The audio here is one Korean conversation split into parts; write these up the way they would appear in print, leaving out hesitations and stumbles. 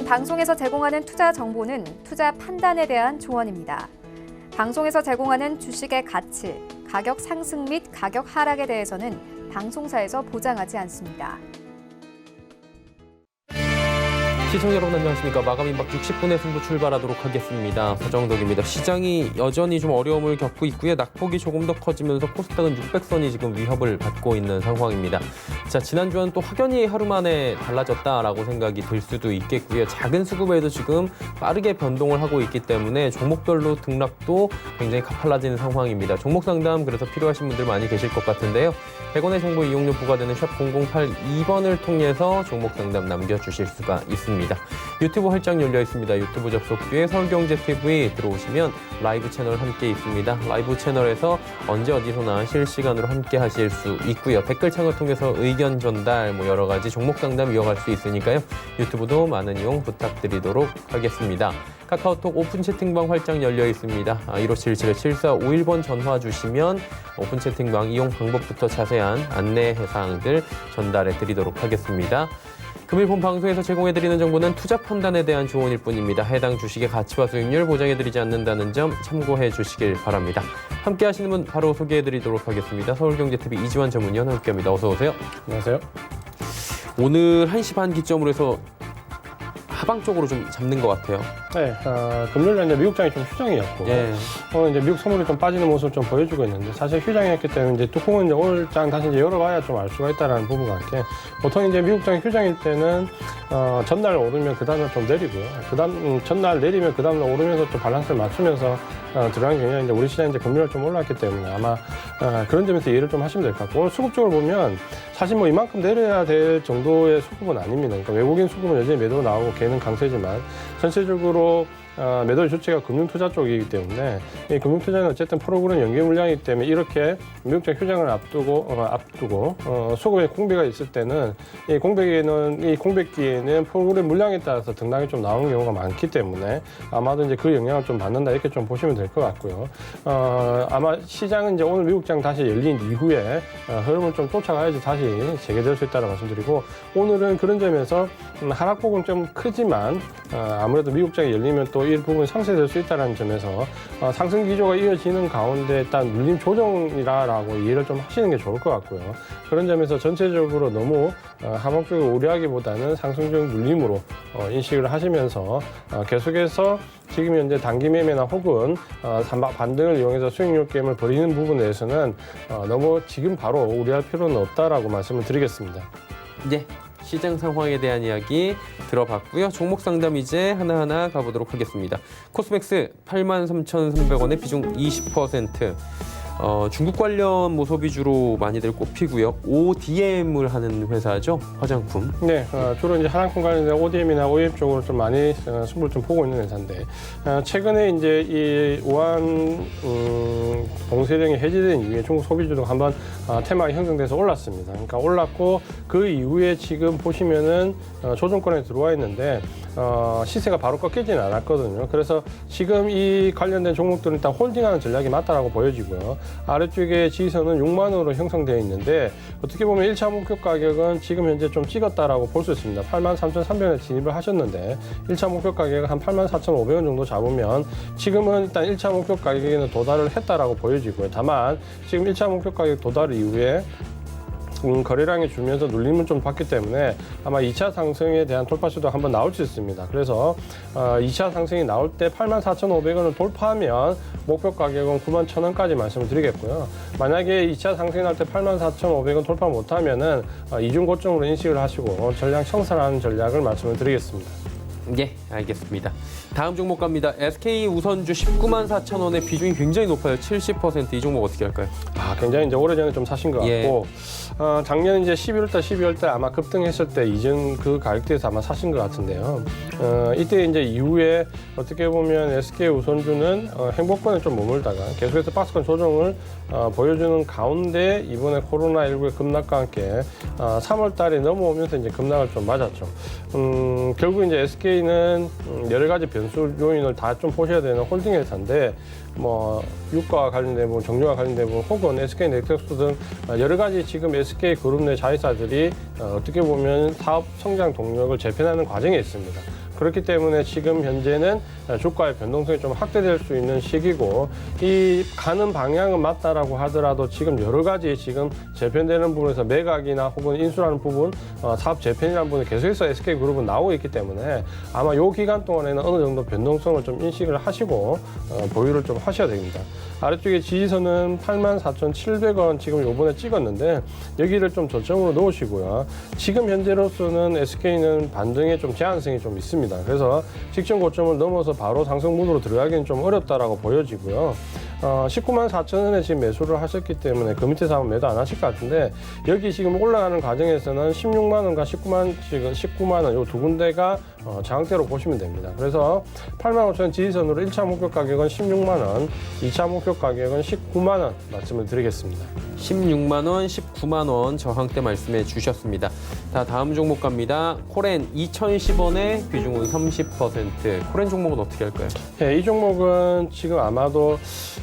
방송에서 제공하는 투자 정보는 투자 판단에 대한 조언입니다. 방송에서 제공하는 주식의 가치, 가격 상승 및 가격 하락에 대해서는 방송사에서 보장하지 않습니다. 시청자 여러분 안녕하십니까. 마감 임박 60분의 승부 출발하도록 하겠습니다. 서정덕입니다. 시장이 여전히 좀 어려움을 겪고 있고요. 낙폭이 조금 더 커지면서 코스닥은 600선이 지금 위협을 받고 있는 상황입니다. 자, 지난주와는 또 확연히 하루 만에 달라졌다라고 생각이 들 수도 있겠고요. 작은 수급에도 지금 빠르게 변동을 하고 있기 때문에 종목별로 등락도 굉장히 가팔라지는 상황입니다. 종목 상담 그래서 필요하신 분들 많이 계실 것 같은데요. 100원의 정보 이용료 부과되는 샵 0082번을 통해서 종목 상담 남겨주실 수가 있습니다. 유튜브 활짝 열려 있습니다. 유튜브 접속 뒤에 서울경제TV 들어오시면 라이브 채널 함께 있습니다. 라이브 채널에서 언제 어디서나 실시간으로 함께 하실 수 있고요. 댓글창을 통해서 의견 전달 여러 가지 종목 상담 이어갈 수 있으니까요. 유튜브도 많은 이용 부탁드리도록 하겠습니다. 카카오톡 오픈 채팅방 활짝 열려 있습니다. 1577-7451번 전화 주시면 오픈 채팅방 이용 방법부터 자세한 안내 사항들 전달해 드리도록 하겠습니다. 금일 본 방송에서 제공해드리는 정보는 투자 판단에 대한 조언일 뿐입니다. 해당 주식의 가치와 수익률 보장해드리지 않는다는 점 참고해 주시길 바랍니다. 함께 하시는 분 바로 소개해드리도록 하겠습니다. 서울경제TV 이지환 전문위원 함께합니다. 어서 오세요. 안녕하세요. 오늘 1시 반 기점으로 해서 하방 쪽으로 좀 잡는 것 같아요. 네, 금요일에 이제 미국장이 좀 휴장이었고, 오늘 이제 미국 선물이 좀 빠지는 모습을 좀 보여주고 있는데, 사실 휴장이었기 때문에 이제 뚜껑은 이제 오늘 장 다시 이제 열어봐야 좀 알 수가 있다라는 부분 같게, 보통 이제 미국장이 휴장일 때는, 전날 오르면 그 다음날 좀 내리고요. 전날 내리면 그 다음날 오르면서 좀 밸런스를 맞추면서, 들어간 경향이 이제 우리 시장이 이제 금요일 좀 올랐기 때문에 아마, 그런 점에서 이해를 좀 하시면 될 것 같고, 오늘 수급적으로 보면, 사실 이만큼 내려야 될 정도의 수급은 아닙니다. 그러니까 외국인 수급은 여전히 매도 나오고 걔는 강세지만 전체적으로 매도의 주체가 금융투자 쪽이기 때문에 이 금융투자는 어쨌든 프로그램 연계 물량이기 때문에 이렇게 미국장 휴장을 앞두고 수급에 공백이 있을 때는 이 공백기에는 프로그램 물량에 따라서 등락이 좀 나오는 경우가 많기 때문에 아마도 이제 그 영향을 좀 받는다 이렇게 좀 보시면 될 것 같고요. 아마 시장은 이제 오늘 미국장 다시 열린 이후에 흐름을 좀 쫓아가야지 다시 재개될 수 있다는 말씀드리고, 오늘은 그런 점에서 하락폭은 좀 크지만 아무래도 미국장이 열리면 또 일부분 상쇄될 수 있다는 점에서 상승 기조가 이어지는 가운데 일단 눌림 조정이라고 이해를 좀 하시는 게 좋을 것 같고요. 그런 점에서 전체적으로 너무 하방 쪽을 우려하기보다는 상승적 눌림으로 인식을 하시면서 계속해서 지금 현재 단기 매매나 혹은 반등을 이용해서 수익률 게임을 벌이는 부분에서는 너무 지금 바로 우려할 필요는 없다라고 말씀을 드리겠습니다. 네. 시장 상황에 대한 이야기 들어봤고요. 종목 상담 이제 하나하나 가보도록 하겠습니다. 코스맥스 83,300원에 비중 20%. 중국 관련 모소 위주로 많이들 꼽히고요. ODM을 하는 회사죠. 화장품. 네, 주로 이제 화장품 관련된 ODM이나 OEM 쪽으로 좀 많이 승부를 좀 보고 있는 회사인데, 최근에 이제 이 우한 봉쇄령이 해제된 이후에 중국 소비주도 한번 테마가 형성돼서 올랐습니다. 그러니까 올랐고 그 이후에 지금 보시면은 조정권에 들어와 있는데 시세가 바로 꺾이지는 않았거든요. 그래서 지금 이 관련된 종목들은 일단 홀딩하는 전략이 맞다라고 보여지고요. 아래쪽에 지지선은 6만 원으로 형성되어 있는데 어떻게 보면 1차 목표 가격은 지금 현재 좀 찍었다라고 볼 수 있습니다. 83,300원에 진입을 하셨는데 1차 목표 가격은 한 84,500원 정도 잡으면 지금은 일단 1차 목표 가격에는 도달을 했다라고 보여지고요. 다만 지금 1차 목표 가격 도달 이후에 거래량이 줄면서 눌림을 좀 받기 때문에 아마 2차 상승에 대한 돌파 시도가 한번 나올 수 있습니다. 그래서 2차 상승이 나올 때 84,500원을 돌파하면 목표 가격은 91,000원까지 말씀을 드리겠고요. 만약에 2차 상승이 나올 때 84,500원 돌파 못하면은 이중 고점으로 인식을 하시고 전략 청산하는 전략을 말씀을 드리겠습니다. 예, 알겠습니다. 다음 종목 갑니다. SK 우선주 194,000원의 비중이 굉장히 높아요. 70%. 이 종목 어떻게 할까요? 굉장히 이제 오래전에 좀 사신 것 같고, 작년 이제 11월달, 12월달 아마 급등했을 때 이전 그 가격대에서 아마 사신 것 같은데요. 이때 이제 이후에 어떻게 보면 SK 우선주는 행보권에 좀 머물다가 계속해서 박스권 조정을 보여주는 가운데 이번에 코로나19의 급락과 함께 3월 달에 넘어오면서 이제 급락을 좀 맞았죠. 결국 이제 SK는 여러 가지 변수 요인을 다 좀 보셔야 되는 홀딩 회사인데, 유가와 관련된 부분, 정유와 관련된 부분, 혹은 SK 넥서스 등 여러 가지 지금 SK 그룹 내 자회사들이 어떻게 보면 사업 성장 동력을 재편하는 과정에 있습니다. 그렇기 때문에 지금 현재는 주가의 변동성이 좀 확대될 수 있는 시기고 이 가는 방향은 맞다라고 하더라도 지금 여러 가지 지금 재편되는 부분에서 매각이나 혹은 인수라는 부분, 사업 재편이라는 부분이 계속해서 SK그룹은 나오고 있기 때문에 아마 이 기간 동안에는 어느 정도 변동성을 좀 인식을 하시고 보유를 좀 하셔야 됩니다. 아래쪽에 지지선은 84,700원 지금 요번에 찍었는데 여기를 좀 저점으로 놓으시고요. 지금 현재로서는 SK는 반등에 좀 제한성이 좀 있습니다. 그래서 직전 고점을 넘어서 바로 상승 무드로 들어가기는 좀 어렵다라고 보여지고요. 19만 4천 원에 지금 매수를 하셨기 때문에 그 밑에서 하면 매도 안 하실 것 같은데 여기 지금 올라가는 과정에서는 16만 원과 19만 원 요 두 군데가 저항대로 보시면 됩니다. 그래서 8만 5천 원 지지선으로 1차 목표 가격은 16만 원, 2차 목표 가격은 19만 원 말씀을 드리겠습니다. 16만 원, 19만 원 저항대 말씀해 주셨습니다. 자, 다음 종목 갑니다. 코렌 2,010원에 비중은 30%. 코렌 종목은 어떻게 할까요? 이 종목은 지금 아마도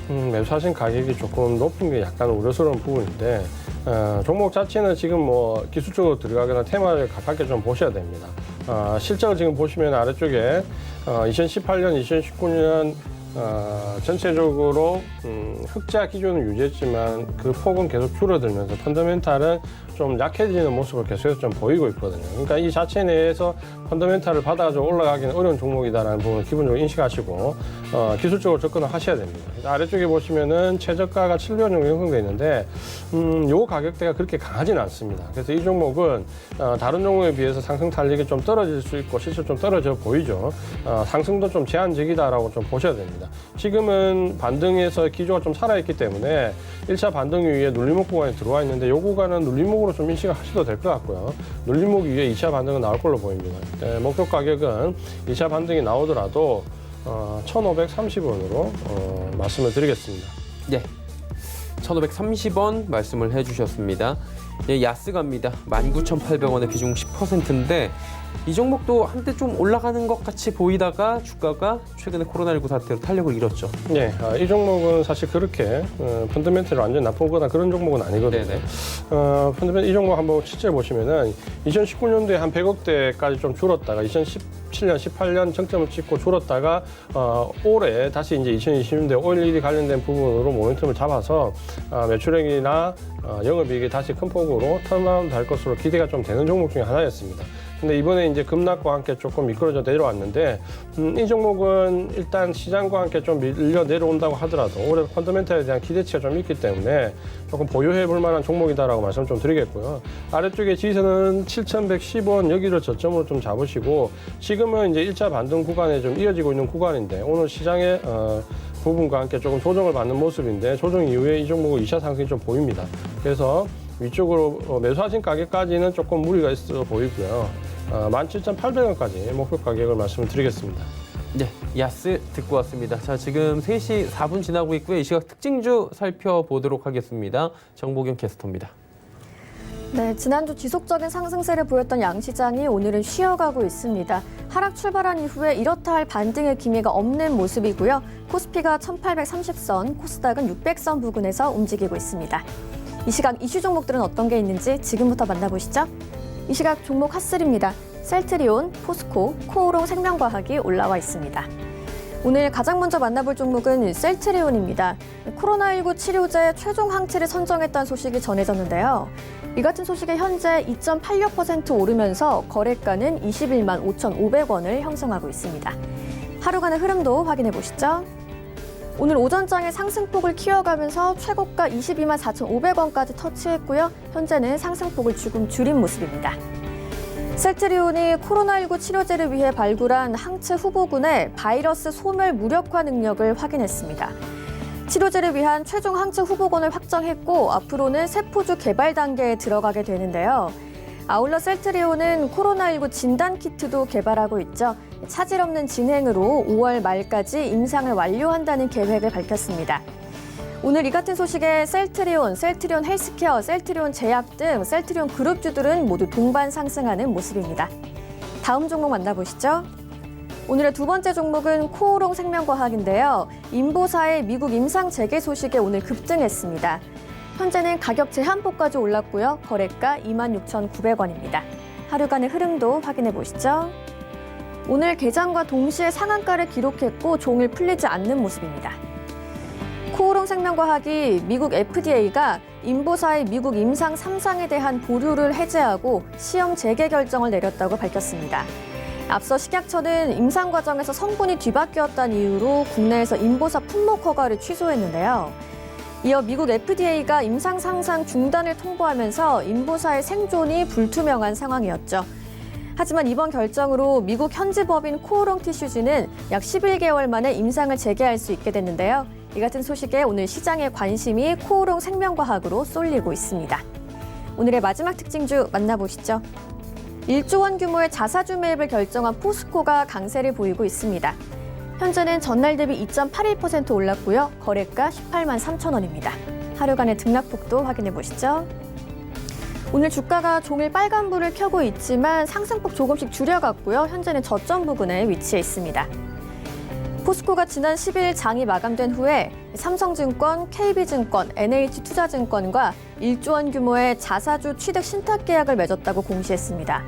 매수하신 가격이 조금 높은 게 약간 우려스러운 부분인데 종목 자체는 지금 뭐 기술적으로 들어가거나 테마를 가깝게 좀 보셔야 됩니다. 실적을 지금 보시면 아래쪽에 2018년, 2019년 전체적으로 흑자 기준은 유지했지만 그 폭은 계속 줄어들면서 펀더멘탈은 좀 약해지는 모습을 계속해서 좀 보이고 있거든요. 그러니까 이 자체 내에서 펀더멘탈을 받아가지고 올라가기는 어려운 종목이다라는 부분을 기본적으로 인식하시고 기술적으로 접근을 하셔야 됩니다. 아래쪽에 보시면은 최저가가 700원 정도 형성되어 있는데 요 가격대가 그렇게 강하지는 않습니다. 그래서 이 종목은 다른 종목에 비해서 상승 탄력이 좀 떨어질 수 있고 실제 좀 떨어져 보이죠. 상승도 좀 제한적이다라고 좀 보셔야 됩니다. 지금은 반등에서 기조가 좀 살아있기 때문에 1차 반등 이후에 눌림목 구간에 들어와 있는데 이 구간은 눌림목으로 좀 인식을 하셔도 될 것 같고요. 눌림목 이후에 2차 반등은 나올 걸로 보입니다. 목표 가격은 2차 반등이 나오더라도 1,530원으로 말씀을 드리겠습니다. 네, 1,530원 말씀을 해주셨습니다. 예, 야스 갑니다. 19,800원의 비중 10%인데 이 종목도 한때 좀 올라가는 것 같이 보이다가 주가가 최근에 코로나19 사태로 탄력을 잃었죠. 네, 이 종목은 사실 그렇게 펀더멘털이 완전 나쁘거나 그런 종목은 아니거든요. 펀더멘털 이 종목 한번 실제 보시면은 2019년도에 한 100억대까지 좀 줄었다가 2017년, 18년 정점을 찍고 줄었다가 올해 다시 이제 2020년대 오일1이 관련된 부분으로 모멘텀을 잡아서 매출액이나 영업이익이 다시 큰 폭으로 턴어라운드 할 것으로 기대가 좀 되는 종목 중에 하나였습니다. 근데 이번에 이제 급락과 함께 조금 미끄러져 내려왔는데 이 종목은 일단 시장과 함께 좀 밀려 내려온다고 하더라도 올해 펀더멘털에 대한 기대치가 좀 있기 때문에 조금 보유해 볼 만한 종목이다라고 말씀 좀 드리겠고요. 아래쪽에 지지선은 7,110원 여기를 저점으로 좀 잡으시고 지금은 이제 1차 반등 구간에 좀 이어지고 있는 구간인데 오늘 시장의 부분과 함께 조금 조정을 받는 모습인데 조정 이후에 이 종목은 2차 상승이 좀 보입니다. 그래서 위쪽으로 매수하신 가격까지는 조금 무리가 있어 보이고요. 17,800원까지 목표 가격을 말씀을 드리겠습니다. 네, 야스 듣고 왔습니다. 자, 지금 3시 4분 지나고 있고요. 이 시각 특징주 살펴보도록 하겠습니다. 정보경 캐스터입니다. 네, 지난주 지속적인 상승세를 보였던 양시장이 오늘은 쉬어가고 있습니다. 하락 출발한 이후에 이렇다 할 반등의 기미가 없는 모습이고요. 코스피가 1830선, 코스닥은 600선 부근에서 움직이고 있습니다. 이 시각 이슈 종목들은 어떤 게 있는지 지금부터 만나보시죠. 이 시각 종목 핫3입니다. 셀트리온, 포스코, 코오롱 생명과학이 올라와 있습니다. 오늘 가장 먼저 만나볼 종목은 셀트리온입니다. 코로나19 치료제 최종 항체를 선정했다는 소식이 전해졌는데요. 이 같은 소식에 현재 2.86% 오르면서 거래가는 21만 5,500원을 형성하고 있습니다. 하루간의 흐름도 확인해 보시죠. 오늘 오전장에 상승폭을 키워가면서 최고가 22만 4,500원까지 터치했고요. 현재는 상승폭을 조금 줄인 모습입니다. 셀트리온이 코로나19 치료제를 위해 발굴한 항체 후보군의 바이러스 소멸 무력화 능력을 확인했습니다. 치료제를 위한 최종 항체 후보군을 확정했고 앞으로는 세포주 개발 단계에 들어가게 되는데요. 아울러 셀트리온은 코로나19 진단 키트도 개발하고 있죠. 차질 없는 진행으로 5월 말까지 임상을 완료한다는 계획을 밝혔습니다. 오늘 이 같은 소식에 셀트리온 헬스케어, 셀트리온 제약 등 셀트리온 그룹주들은 모두 동반 상승하는 모습입니다. 다음 종목 만나보시죠. 오늘의 두 번째 종목은 코오롱 생명과학인데요. 인보사의 미국 임상 재개 소식에 오늘 급등했습니다. 현재는 가격 제한폭까지 올랐고요. 거래가 26,900원입니다. 하루간의 흐름도 확인해 보시죠. 오늘 개장과 동시에 상한가를 기록했고 종일 풀리지 않는 모습입니다. 코오롱 생명과학이 미국 FDA가 인보사의 미국 임상 3상에 대한 보류를 해제하고 시험 재개 결정을 내렸다고 밝혔습니다. 앞서 식약처는 임상 과정에서 성분이 뒤바뀌었다는 이유로 국내에서 인보사 품목 허가를 취소했는데요. 이어 미국 FDA가 임상 상상 중단을 통보하면서 인보사의 생존이 불투명한 상황이었죠. 하지만 이번 결정으로 미국 현지 법인 코오롱 티슈즈는 약 11개월 만에 임상을 재개할 수 있게 됐는데요. 이 같은 소식에 오늘 시장의 관심이 코오롱 생명과학으로 쏠리고 있습니다. 오늘의 마지막 특징주 만나보시죠. 1조 원 규모의 자사주 매입을 결정한 포스코가 강세를 보이고 있습니다. 현재는 전날 대비 2.81% 올랐고요. 거래가 18만 3천 원입니다. 하루간의 등락폭도 확인해 보시죠. 오늘 주가가 종일 빨간불을 켜고 있지만 상승폭 조금씩 줄여갔고요. 현재는 저점 부근에 위치해 있습니다. 포스코가 지난 10일 장이 마감된 후에 삼성증권, KB증권, NH투자증권과 1조 원 규모의 자사주 취득 신탁 계약을 맺었다고 공시했습니다.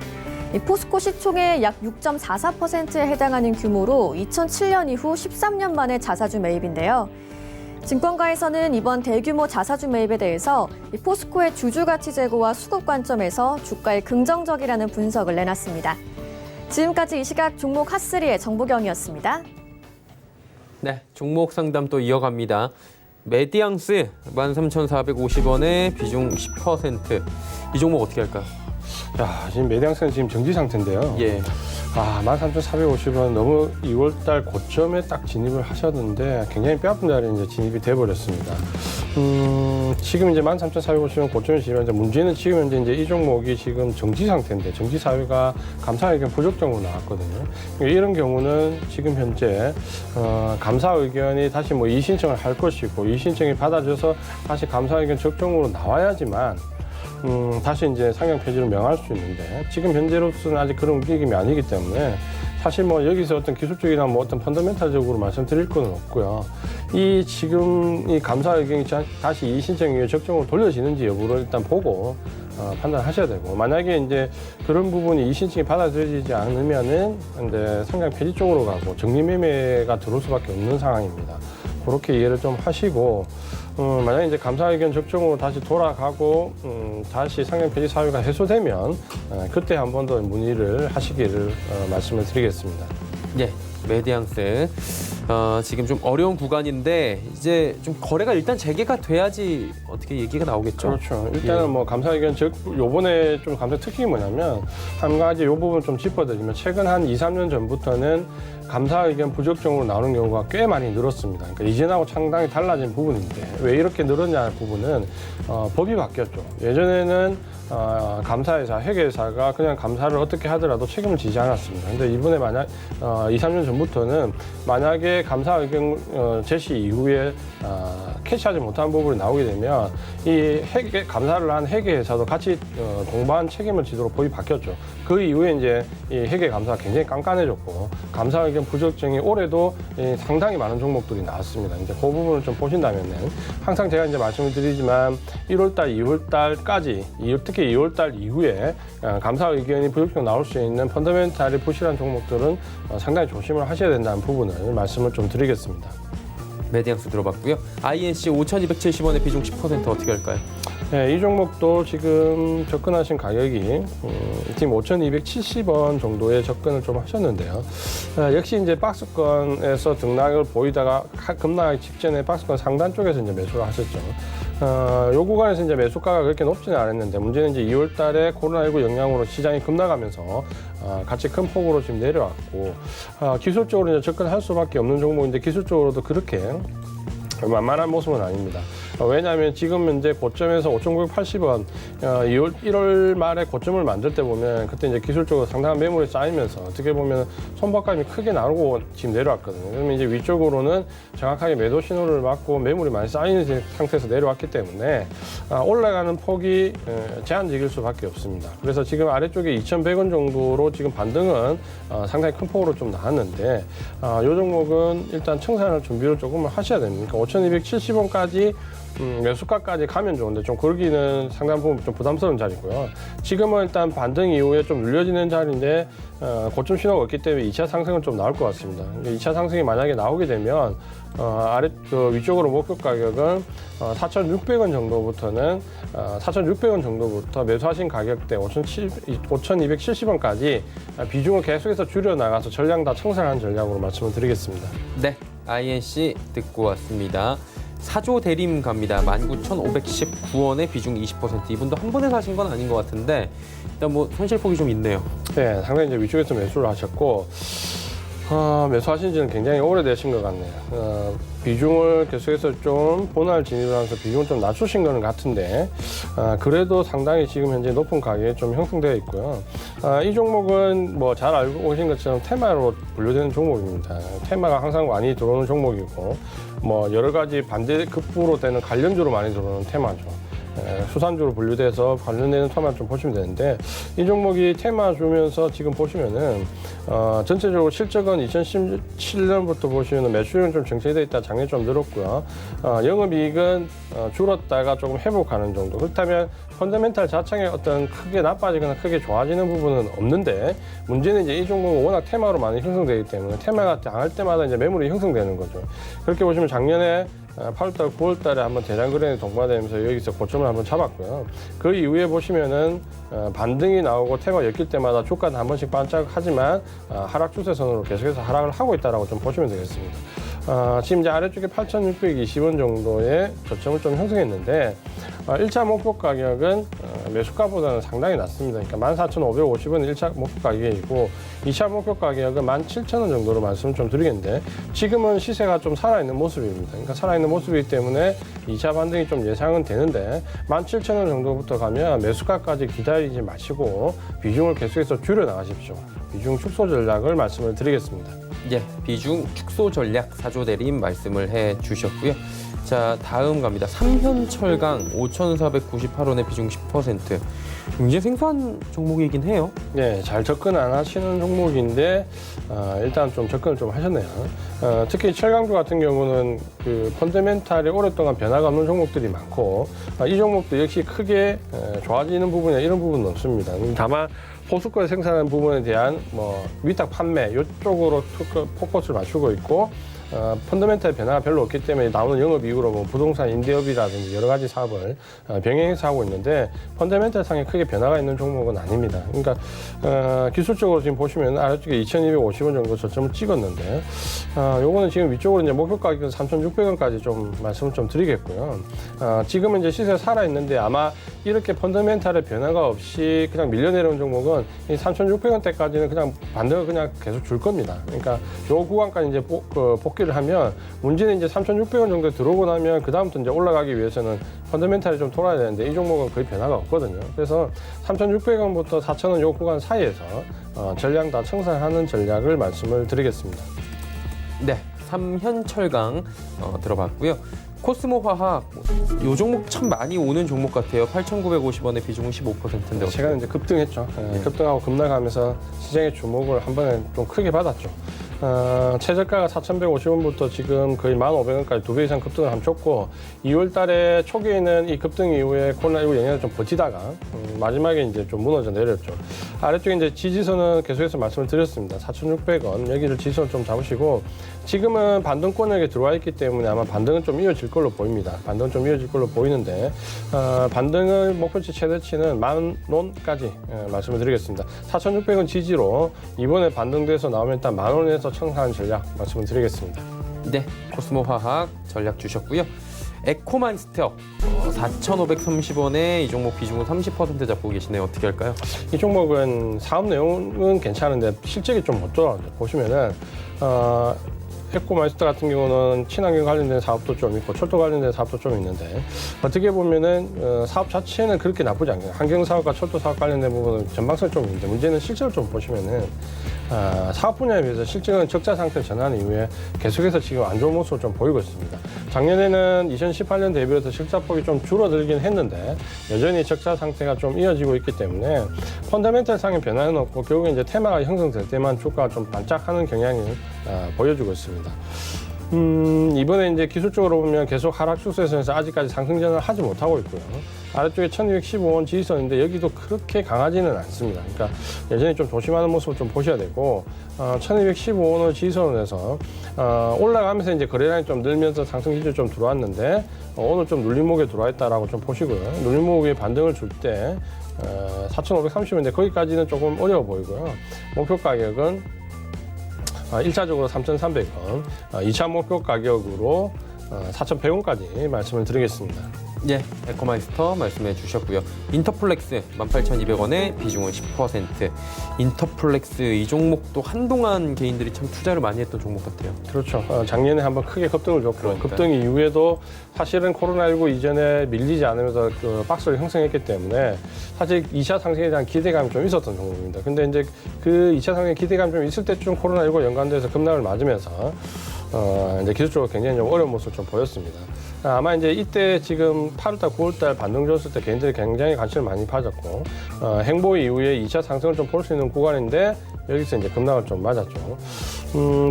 포스코 시총의 약 6.44%에 해당하는 규모로 2007년 이후 13년 만에 자사주 매입인데요. 증권가에서는 이번 대규모 자사주 매입에 대해서 포스코의 주주가치 제고와 수급 관점에서 주가에 긍정적이라는 분석을 내놨습니다. 지금까지 이 시각 종목 핫3의 정보경이었습니다. 네, 종목 상담 또 이어갑니다. 메디앙스 13,450원에 비중 10%. 이 종목 어떻게 할까요? 야, 지금 메디앙스는 지금 정지 상태인데요. 예. 13,450원 너무 2월달 고점에 딱 진입을 하셨는데 굉장히 뼈아픈 자리에 이제 진입이 돼버렸습니다. 지금 이제 13,450원 고점에 진입했는데 문제는 지금 현재 이제 이 종목이 지금 정지 상태인데 정지 사유가 감사 의견 부적정으로 나왔거든요. 이런 경우는 지금 현재 감사 의견이 다시 뭐 이의신청을 할 것이고 이의신청이 받아져서 다시 감사 의견 적정으로 나와야지만 다시 이제 상향 폐지를 명할 수 있는데 지금 현재로서는 아직 그런 움직임이 아니기 때문에 사실 뭐 여기서 어떤 기술적이나 뭐 어떤 펀더멘탈적으로 말씀드릴 건 없고요. 이 지금 이 감사 의견이 다시 이의 신청이 적정으로 돌려지는지 여부를 일단 보고 판단하셔야 되고 만약에 이제 그런 부분이 이의 신청이 받아들여지지 않으면은 이제 상향 폐지 쪽으로 가고 정리 매매가 들어올 수밖에 없는 상황입니다. 그렇게 이해를 좀 하시고 만약에 이제 감사 의견 적정으로 다시 돌아가고 다시 상향 폐지 사유가 해소되면 그때 한 번 더 문의를 하시기를 말씀을 드리겠습니다. 예, 메디앙스. 지금 좀 어려운 구간인데 이제 좀 거래가 일단 재개가 돼야지 어떻게 얘기가 나오겠죠. 그렇죠. 일단은 뭐 감사 의견 요번에 좀 감사 특징이 뭐냐면 한 가지 요 부분 좀 짚어드리면 최근 한 2, 3년 전부터는 감사 의견 부적정으로 나오는 경우가 꽤 많이 늘었습니다. 그러니까 이전하고 상당히 달라진 부분인데 왜 이렇게 늘었냐 부분은 법이 바뀌었죠. 예전에는 감사회사, 회계회사가 그냥 감사를 어떻게 하더라도 책임을 지지 않았습니다. 근데 이번에 만약 2, 3년 전부터는 만약에 감사 의견 제시 이후에 캐치하지 못한 부분이 나오게 되면 이 감사를 한 회계회사도 같이 동반 책임을 지도록 법이 바뀌었죠. 그 이후에 이제 이 회계 감사가 굉장히 깐깐해졌고 감사 의견 부적정이 올해도 상당히 많은 종목들이 나왔습니다. 이제 그 부분을 좀 보신다면은 항상 제가 이제 말씀을 드리지만 1월달, 2월달까지 특히 2월달 이후에 감사 의견이 부적정 나올 수 있는 펀더멘탈이 부실한 종목들은 상당히 조심을 하셔야 된다는 부분을 말씀을 좀 드리겠습니다. 메디앙스 들어봤고요. INC 5,270원에 비중 10% 어떻게 할까요? 네, 이 종목도 지금 접근하신 가격이 지금 5,270원 정도에 접근을 좀 하셨는데요. 역시 이제 박스권에서 등락을 보이다가 급락하기 직전에 박스권 상단 쪽에서 이제 매수를 하셨죠. 요 구간에서 이제 매수가가 그렇게 높지는 않았는데 문제는 이제 2월 달에 코로나19 영향으로 시장이 급락하면서 같이 큰 폭으로 지금 내려왔고 기술적으로 이제 접근할 수밖에 없는 종목인데 기술적으로도 그렇게 만만한 모습은 아닙니다. 왜냐하면 지금 현재 고점에서 5,980원 1월 말에 고점을 만들 때 보면 그때 이제 기술적으로 상당한 매물이 쌓이면서 어떻게 보면 손바닥이 크게 나오고 지금 내려왔거든요. 그러면 이제 위쪽으로는 정확하게 매도 신호를 맞고 매물이 많이 쌓이는 상태에서 내려왔기 때문에 올라가는 폭이 제한적일 수밖에 없습니다. 그래서 지금 아래쪽에 2,100원 정도로 지금 반등은 상당히 큰 폭으로 좀 나왔는데 이 종목은 일단 청산할 준비를 조금 하셔야 됩니다. 5,270원까지 매수가까지 가면 좋은데 좀 거기는 상당 부분 좀 부담스러운 자리고요. 지금은 일단 반등 이후에 좀 눌려지는 자리인데 고점 신호가 없기 때문에 2차 상승은 좀 나올 것 같습니다. 2차 상승이 만약에 나오게 되면 위쪽으로 목표 가격은 4,600원 정도부터는 4,600원 정도부터 매수하신 가격대 5,270원까지 비중을 계속해서 줄여 나가서 전량 다 청산하는 전략으로 말씀을 드리겠습니다. 네, INC 듣고 왔습니다. 사조 대림 갑니다. 19,519원에 비중 20%. 이분도 한 번에 사신 건 아닌 것 같은데 일단 뭐 손실폭이 좀 있네요. 네, 상당히 이제 위쪽에서 매수를 하셨고 매수하신 지는 굉장히 오래되신 것 같네요. 비중을 계속해서 좀 본활 진입을 하면서 비중을 좀 낮추신 거는 같은데 그래도 상당히 지금 현재 높은 가격에 좀 형성되어 있고요. 이 종목은 뭐 잘 알고 오신 것처럼 테마로 분류되는 종목입니다. 테마가 항상 많이 들어오는 종목이고 뭐 여러 가지 반대급부로 되는 관련주로 많이 들어오는 테마죠. 수산주로 분류돼서 관련되는 테마 좀 보시면 되는데 이 종목이 테마 주면서 지금 보시면은 전체적으로 실적은 2017년부터 보시면 매출은 좀 정체되어 있다 작년에 좀 늘었고요. 영업이익은 줄었다가 조금 회복하는 정도. 그렇다면 펀더멘탈 자체의 어떤 크게 나빠지거나 크게 좋아지는 부분은 없는데 문제는 이제 이 종목은 워낙 테마로 많이 형성되기 때문에 테마가 당할 때마다 이제 매물이 형성되는 거죠. 그렇게 보시면 작년에 8월달, 9월달에 한번 대량 거래에 동반되면서 여기서 고점을 한번 잡았고요. 그 이후에 보시면은 반등이 나오고 테마가 엮일 때마다 주가는 한 번씩 반짝하지만 하락 추세선으로 계속해서 하락을 하고 있다라고 좀 보시면 되겠습니다. 지금 이제 아래쪽에 8,620원 정도의 저점을 좀 형성했는데 1차 목표 가격은 매수가보다는 상당히 낮습니다. 그러니까 14,550원은 1차 목표 가격이고 2차 목표 가격은 17,000원 정도로 말씀을 좀 드리겠는데 지금은 시세가 좀 살아있는 모습입니다. 그러니까 살아있는 모습이기 때문에 2차 반등이 좀 예상은 되는데 17,000원 정도부터 가면 매수가까지 기다리지 마시고 비중을 계속해서 줄여나가십시오. 비중 축소 전략을 말씀을 드리겠습니다. 예, 비중 축소 전략 사조 대림 말씀을 해 주셨고요. 자, 다음 갑니다. 삼현철강 5,498원에 비중 10%. 굉장히 생소한 종목이긴 해요. 네, 잘 접근 안 하시는 종목인데 일단 좀 접근을 좀 하셨네요. 특히 철강주 같은 경우는 그 펀더멘탈이 오랫동안 변화가 없는 종목들이 많고 이 종목도 역시 크게 좋아지는 부분이나 이런 부분은 없습니다. 다만 포스코에 생산하는 부분에 대한 뭐 위탁 판매 이쪽으로 포커스를 맞추고 있고 펀더멘탈 변화가 별로 없기 때문에 나오는 영업이익으로 뭐 부동산 임대업이라든지 여러 가지 사업을 병행해서 하고 있는데 펀더멘탈 상에 크게 변화가 있는 종목은 아닙니다. 그러니까 기술적으로 지금 보시면 아래쪽에 2,250원 정도 저점을 찍었는데 요거는 지금 위쪽으로 이제 목표 가격은 3,600원까지 좀 말씀을 좀 드리겠고요. 지금은 이제 시세 살아 있는데 아마 이렇게 펀더멘탈의 변화가 없이 그냥 밀려내려온 종목은 이 3,600원대까지는 그냥 반등을 그냥 계속 줄 겁니다. 그러니까 요 구간까지 이제 복귀를 하면 문제는 이제 3,600원 정도 들어오고 나면 그 다음부터 이제 올라가기 위해서는 펀더멘탈이 좀 돌아야 되는데 이 종목은 거의 변화가 없거든요. 그래서 3,600원부터 4,000원 요 구간 사이에서 전량 다 청산하는 전략을 말씀을 드리겠습니다. 네, 삼현철강 들어봤고요. 코스모 화학 요 종목 참 많이 오는 종목 같아요. 8,950원에 비중은 15%인데 최근에 이제 급등했죠. 급등하고 급락하면서 시장의 주목을 한 번에 좀 크게 받았죠. 최저가가 4,150원부터 지금 거의 1,500원까지 2배 이상 급등을 함 줬고 2월 달에 초기에는 이 급등 이후에 코로나19 영향을 좀 버티다가 마지막에 이제 좀 무너져 내렸죠. 아래쪽에 이제 지지선은 계속해서 말씀을 드렸습니다. 4,600원 여기를 지지선 좀 잡으시고 지금은 반등권역에 들어와 있기 때문에 아마 반등은 좀 이어질 걸로 보입니다. 반등은 좀 이어질 걸로 보이는데 반등을 목표치 최대치는 10,000원까지 말씀을 드리겠습니다. 4,600원 지지로 이번에 반등돼서 나오면 일단 10,000원에서 청산하는 전략 말씀을 드리겠습니다. 네, 코스모 화학 전략 주셨고요. 에코마이스터 4,530원에 이 종목 비중은 30% 잡고 계시네요. 어떻게 할까요? 이 종목은 사업 내용은 괜찮은데 실적이 좀 못 돌아오죠. 보시면은 에코마이스터 같은 경우는 친환경 관련된 사업도 좀 있고 철도 관련된 사업도 좀 있는데 어떻게 보면은 사업 자체는 그렇게 나쁘지 않아요. 환경 사업과 철도 사업 관련된 부분은 전방성이 좀 있는데 문제는 실적을 좀 보시면은 사업 분야에 비해서 실적은 적자 상태 전환 이후에 계속해서 지금 안 좋은 모습을 좀 보이고 있습니다. 작년에는 2018년 대비해서 실적폭이 좀 줄어들긴 했는데 여전히 적자 상태가 좀 이어지고 있기 때문에 펀더멘탈 상의 변화는 없고 결국에 이제 테마가 형성될 때만 주가가 좀 반짝하는 경향이 보여주고 있습니다. 이번에 이제 기술적으로 보면 계속 하락 추세에서 아직까지 상승 전환을 하지 못하고 있고요. 아래쪽에 1215원 지지선인데 여기도 그렇게 강하지는 않습니다. 그러니까 여전히 좀 조심하는 모습을 좀 보셔야 되고 1215원을 지지선에서 올라가면서 이제 거래량이 좀 늘면서 상승 기조 좀 들어왔는데 오늘 좀 눌림목에 들어와 있다라고 좀 보시고요. 눌림목에 반등을 줄 때 4,530원인데 거기까지는 조금 어려워 보이고요. 목표 가격은 1차적으로 3,300원, 2차 목표 가격으로 4,100원까지 말씀을 드리겠습니다. 예, 에코마이스터 말씀해 주셨고요. 인터플렉스 18,200원에 비중은 10%. 인터플렉스 이 종목도 한동안 개인들이 참 투자를 많이 했던 종목 같아요. 그렇죠. 작년에 한번 크게 급등을 줬고 그러니까요. 급등 이후에도 사실은 코로나19 이전에 밀리지 않으면서 그 박스를 형성했기 때문에 사실 2차 상승에 대한 기대감이 좀 있었던 종목입니다. 근데 이제 그 2차 상승에 기대감이 좀 있을 때쯤 코로나19 연관돼서 급락을 맞으면서 이제 기술적으로 굉장히 좀 어려운 모습을 좀 보였습니다. 아마 이제 이때 지금 8월달, 9월달 반등 줬을 때 개인들이 굉장히 관심을 많이 가졌고 행보 이후에 2차 상승을 좀 볼 수 있는 구간인데 여기서 이제 급락을 좀 맞았죠.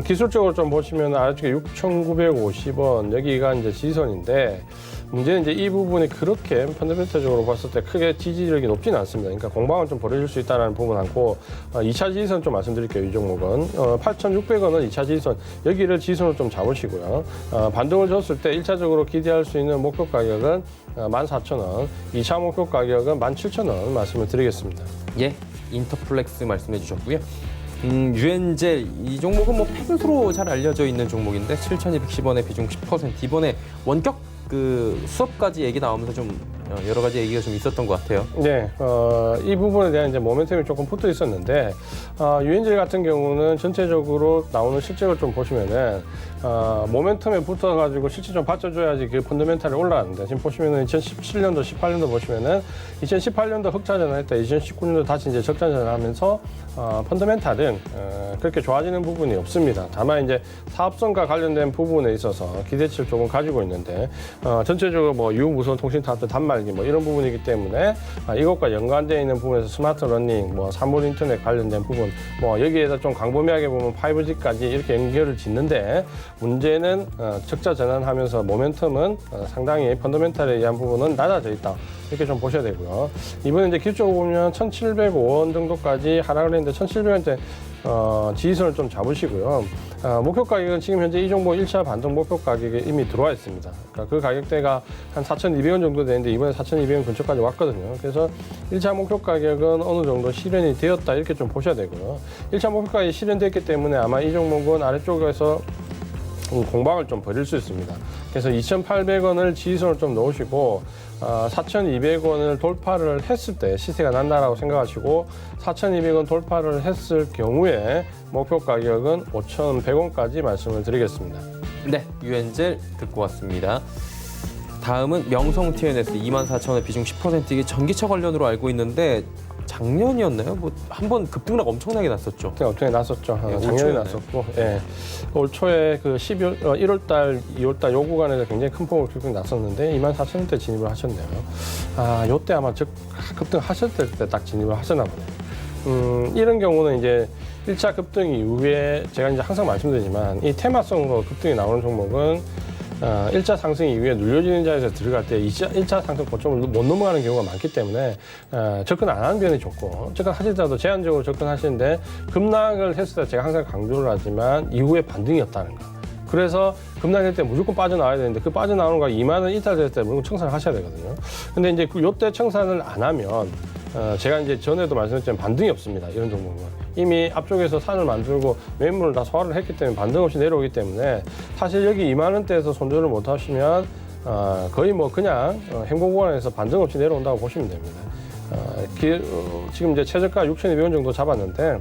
기술적으로 좀 보시면 아래쪽에 6,950원 여기가 이제 지지선인데 문제는 이제 이 부분이 그렇게 펀더멘털적으로 봤을 때 크게 지지력이 높지는 않습니다. 그러니까 공방을 좀 벌여줄 수 있다는 부분 않고 2차 지지선 좀 말씀드릴게요. 이 종목은 8,600원은 2차 지지선 여기를 지지선으로 좀 잡으시고요. 반등을 줬을 때 1차적으로 기대할 수 있는 목표 가격은 14,000원, 2차 목표 가격은 17,000원 말씀을 드리겠습니다. 예, 인터플렉스 말씀해 주셨고요. 유엔젤 이 종목은 뭐 팩으로 잘 알려져 있는 종목인데 7,210원에 비중 10%. 이번에 원격 그 수업까지 얘기 나오면서 좀 여러 가지 얘기가 좀 있었던 것 같아요. 네, 이 부분에 대한 이제 모멘텀이 조금 붙어 있었는데 유엔젤 같은 경우는 전체적으로 나오는 실적을 좀 보시면은 모멘텀에 붙어가지고 실제 좀 받쳐줘야지 그 펀더멘탈이 올라가는데 지금 보시면은 2017년도, 18년도 보시면은 2018년도 흑자 전환했다, 2019년도 다시 이제 적자 전환하면서 펀더멘탈은 그렇게 좋아지는 부분이 없습니다. 다만 이제 사업성과 관련된 부분에 있어서 기대치를 조금 가지고 있는데 전체적으로 뭐 유무선 통신 타트 단말기 뭐 이런 부분이기 때문에 이것과 연관되어 있는 부분에서 스마트 러닝, 뭐 사물 인터넷 관련된 부분, 뭐 여기에서 좀 광범위하게 보면 5G까지 이렇게 연결을 짓는데 문제는 적자 전환하면서 모멘텀은 상당히 펀더멘탈에 의한 부분은 낮아져 있다. 이렇게 좀 보셔야 되고요. 이번에 이제 기술적으로 보면 1,705원 정도까지 하락을 했는데 1,700원대 지지선을 좀 잡으시고요. 목표 가격은 지금 현재 이 종목 1차 반등 목표 가격에 이미 들어와 있습니다. 그러니까 그 가격대가 한 4,200원 정도 되는데 이번에 4,200원 근처까지 왔거든요. 그래서 1차 목표 가격은 어느 정도 실현이 되었다 이렇게 좀 보셔야 되고요. 1차 목표 가격이 실현됐기 때문에 아마 이 종목은 아래쪽에서 공방을 좀 벌일 수 있습니다. 그래서 2,800원을 지지선을 좀 넣으시고 4,200원을 돌파를 했을 때 시세가 난다라고 생각하시고 4,200원 돌파를 했을 경우에 목표 가격은 5,100원까지 말씀을 드리겠습니다. 네, 유엔젤 듣고 왔습니다. 다음은 명성 TNS 24,000원 비중 10%. 이게 전기차 관련으로 알고 있는데 작년이었나요? 뭐 한 번 급등락 엄청나게 났었죠. 네, 엄청나게 났었죠. 예, 작년에 초였나요? 났었고, 예. 올 초에 그 1월달, 2월달 요 구간에서 굉장히 큰 폭으로 급등 났었는데 24,000원대 진입을 하셨네요. 요때 아마 급등하셨을 때 딱 진입을 하셨나 보네요. 이런 경우는 이제 1차 급등 이후에 제가 이제 항상 말씀드리지만 이 테마성으로 급등이 나오는 종목은 1차 상승 이후에 눌려지는 자리에서 들어갈 때 1차 상승 고점을 못 넘어가는 경우가 많기 때문에 접근 안 하는 편이 좋고 접근하시더라도 제한적으로 접근하시는데 급락을 했을 때 제가 항상 강조를 하지만 이후에 반등이었다는 거. 그래서 급락할 때 무조건 빠져나와야 되는데 그 빠져나오는 거 2만 원 이탈될 때 무조건 청산을 하셔야 되거든요. 근데 이제 요때 청산을 안 하면 제가 이제 전에도 말씀드렸지만 반등이 없습니다. 이런 종목은. 이미 앞쪽에서 산을 만들고 매물을 다 소화를 했기 때문에 반등 없이 내려오기 때문에 사실 여기 2만 원대에서 손절을 못 하시면 거의 뭐 그냥 행보 구간에서 반등 없이 내려온다고 보시면 됩니다. 지금 이제 최저가 6,200원 정도 잡았는데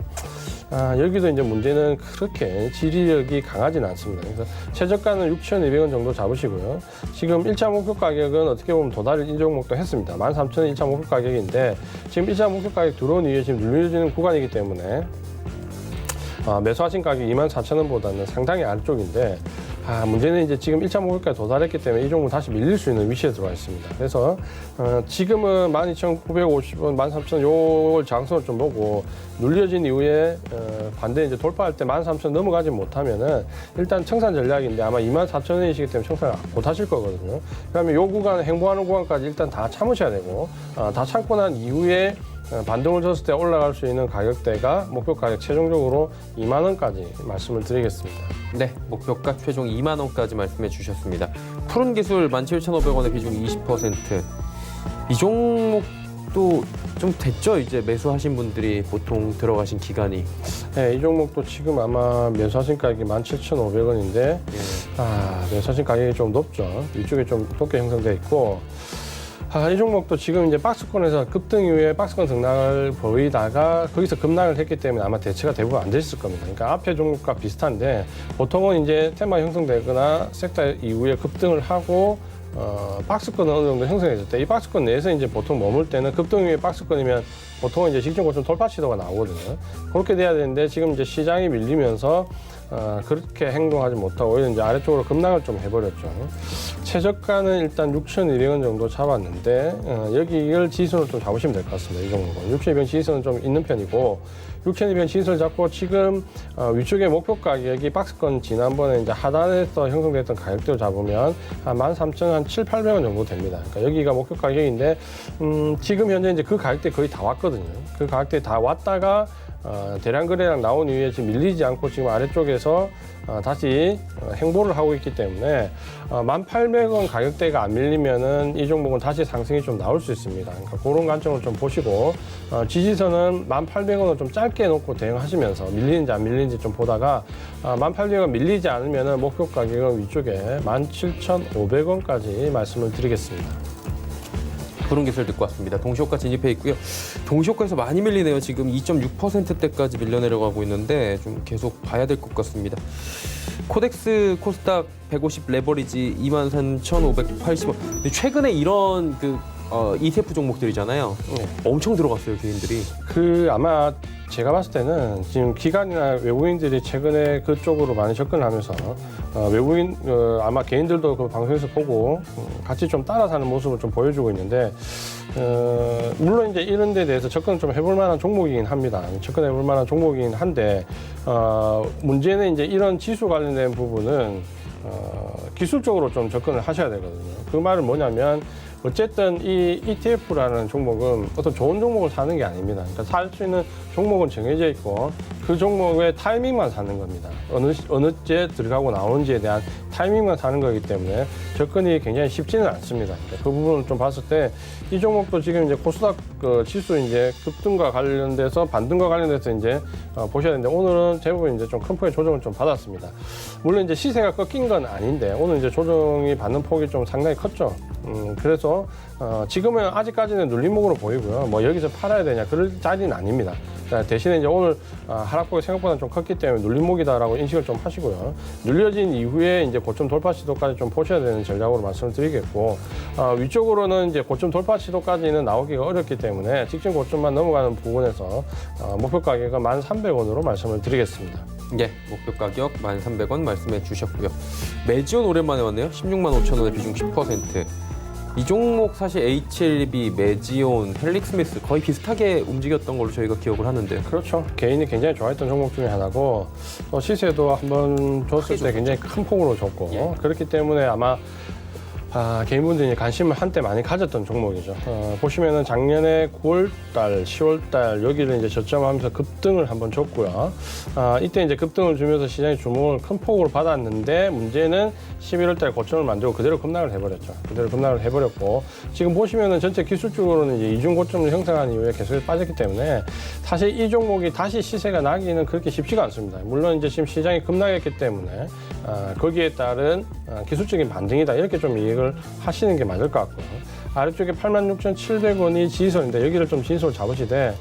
여기도 이제 문제는 그렇게 지지력이 강하지는 않습니다. 그래서 최저가는 6,200원 정도 잡으시고요. 지금 1차 목표 가격은 어떻게 보면 도달을 이 종목도 했습니다. 13,000원 1차 목표 가격인데 지금 1차 목표 가격 들어온 이후에 지금 눌려지는 구간이기 때문에 매수하신 가격 24,000원보다는 상당히 아래쪽인데 문제는 이제 지금 1차 목표가에 도달했기 때문에 이 종목 다시 밀릴 수 있는 위치에 들어와 있습니다. 그래서 지금은 12,950원, 13,000원 요 장소를 좀 보고 눌려진 이후에 반대 이제 돌파할 때 13,000원 넘어가지 못하면은 일단 청산 전략인데 아마 24,000원이시기 때문에 청산을 못 하실 거거든요. 그러면 요 구간 행보하는 구간까지 일단 다 참으셔야 되고 다 참고 난 이후에 반등을 줬을 때 올라갈 수 있는 가격대가 목표 가격 최종적으로 2만 원까지 말씀을 드리겠습니다. 네, 목표가 최종 2만 원까지 말씀해 주셨습니다. 푸른 기술 17,500원의 비중이 20%. 이 종목도 좀 됐죠? 이제 매수하신 분들이 보통 들어가신 기간이. 네, 이 종목도 지금 아마 매수하신 가격이 17,500원인데 매수하신 가격이 좀 높죠. 위쪽에 좀 높게 형성되어 있고 이 종목도 지금 이제 박스권에서 급등 이후에 박스권 등락을 보이다가 거기서 급락을 했기 때문에 아마 대체가 대부분 안 됐을 겁니다. 그러니까 앞에 종목과 비슷한데 보통은 이제 테마 형성되거나 섹터 이후에 급등을 하고 박스권은 어느 정도 형성했을 때 이 박스권 내에서 이제 보통 머물 때는 급등 이후에 박스권이면 보통은 이제 직전 고점 돌파 시도가 나오거든요. 그렇게 돼야 되는데 지금 이제 시장이 밀리면서 그렇게 행동하지 못하고 오히려 이제 아래쪽으로 급락을 좀 해버렸죠. 최저가는 일단 6,200원 정도 잡았는데 여기를 지수로 좀 잡으시면 될 것 같습니다. 이 종목은 6,200원 지수는 좀 있는 편이고 6,200원 지수를 잡고 지금 위쪽에 목표 가격이 박스권 지난번에 이제 하단에서 형성됐던 가격대로 잡으면 한 13,700~800원 정도 됩니다. 그러니까 여기가 목표 가격인데 지금 현재 이제 그 가격대 거의 다 왔거든요. 그 가격대 다 왔다가 대량 거래량 나온 이후에 지금 밀리지 않고 지금 아래쪽에서 다시 행보를 하고 있기 때문에 1,800원 가격대가 안 밀리면은 이 종목은 다시 상승이 좀 나올 수 있습니다. 그러니까 그런 관점을 좀 보시고 지지선은 1,800원을 좀 짧게 놓고 대응하시면서 밀리는지 안 밀리는지 좀 보다가 1,800원 밀리지 않으면은 목표 가격은 위쪽에 17,500원까지 말씀을 드리겠습니다. 푸른 기술 듣고 왔습니다. 동시호가 진입해 있고요. 동시호가에서 많이 밀리네요. 지금 2.6%대까지 밀려 내려가고 있는데 좀 계속 봐야 될 것 같습니다. 코덱스 코스닥 150 레버리지 23,580원. 최근에 이런 ETF 종목들이잖아요. 엄청 들어갔어요, 개인들이. 아마 제가 봤을 때는 지금 기관이나 외국인들이 최근에 그쪽으로 많이 접근을 하면서 외국인 아마 개인들도 그 방송에서 보고 같이 좀 따라 사는 모습을 좀 보여주고 있는데 물론 이제 이런 데 대해서 접근 좀 해볼 만한 종목이긴 합니다. 접근해 볼 만한 종목이긴 한데 문제는 이제 이런 지수 관련된 부분은 기술적으로 좀 접근을 하셔야 되거든요. 그 말은 뭐냐면 어쨌든 이 ETF라는 종목은 어떤 좋은 종목을 사는 게 아닙니다. 그러니까 살 수 있는 종목은 정해져 있고 그 종목의 타이밍만 사는 겁니다. 어느 때 들어가고 나오는지에 대한 타이밍만 사는 거기 때문에 접근이 굉장히 쉽지는 않습니다. 그러니까 그 부분을 좀 봤을 때 이 종목도 지금 이제 코스닥 지수 이제 급등과 관련돼서 반등과 관련돼서 이제 보셔야 되는데 오늘은 대부분 이제 좀 큰 폭의 조정을 좀 받았습니다. 물론 이제 시세가 꺾인 건 아닌데 오늘 이제 조정이 받는 폭이 좀 상당히 컸죠. 그래서 지금은 아직까지는 눌림목으로 보이고요. 뭐 여기서 팔아야 되냐 그럴 자리는 아닙니다. 대신에 이제 오늘 하락폭이 생각보다 좀 컸기 때문에 눌림목이다라고 인식을 좀 하시고요. 눌려진 이후에 이제 고점 돌파 시도까지 좀 보셔야 되는 전략으로 말씀을 드리겠고 위쪽으로는 이제 고점 돌파 시도까지는 나오기가 어렵기 때문에 직전 고점만 넘어가는 부분에서 목표 가격은 1,300원으로 말씀을 드리겠습니다. 예, 목표 가격 1,300원 말씀해 주셨고요. 메지온 오랜만에 왔네요. 165,000원에 비중 10%. 이 종목 사실 HLB, 메지온, 헬릭스미스 거의 비슷하게 움직였던 걸로 저희가 기억을 하는데. 그렇죠. 개인이 굉장히 좋아했던 종목 중에 하나고 또 시세도 한번 줬을 때 굉장히 큰 폭으로 줬고 예. 그렇기 때문에 아마 개인분들이 관심을 한때 많이 가졌던 종목이죠. 보시면은 작년에 9월달, 10월달 여기를 이제 저점하면서 급등을 한번 줬고요. 이때 이제 급등을 주면서 시장의 주목을 큰 폭으로 받았는데 문제는 11월달 고점을 만들고 그대로 급락을 해버렸죠. 그대로 급락을 해버렸고 지금 보시면은 전체 기술적으로는 이제 이중 고점을 형성한 이후에 계속 빠졌기 때문에 사실 이 종목이 다시 시세가 나기는 그렇게 쉽지가 않습니다. 물론 이제 지금 시장이 급락했기 때문에 거기에 따른 기술적인 반등이다 이렇게 좀 이해를 하시는 게 맞을 것 같고요. 아래쪽에 86,700원이 지지선인데 여기를 좀 지지선을 잡으시되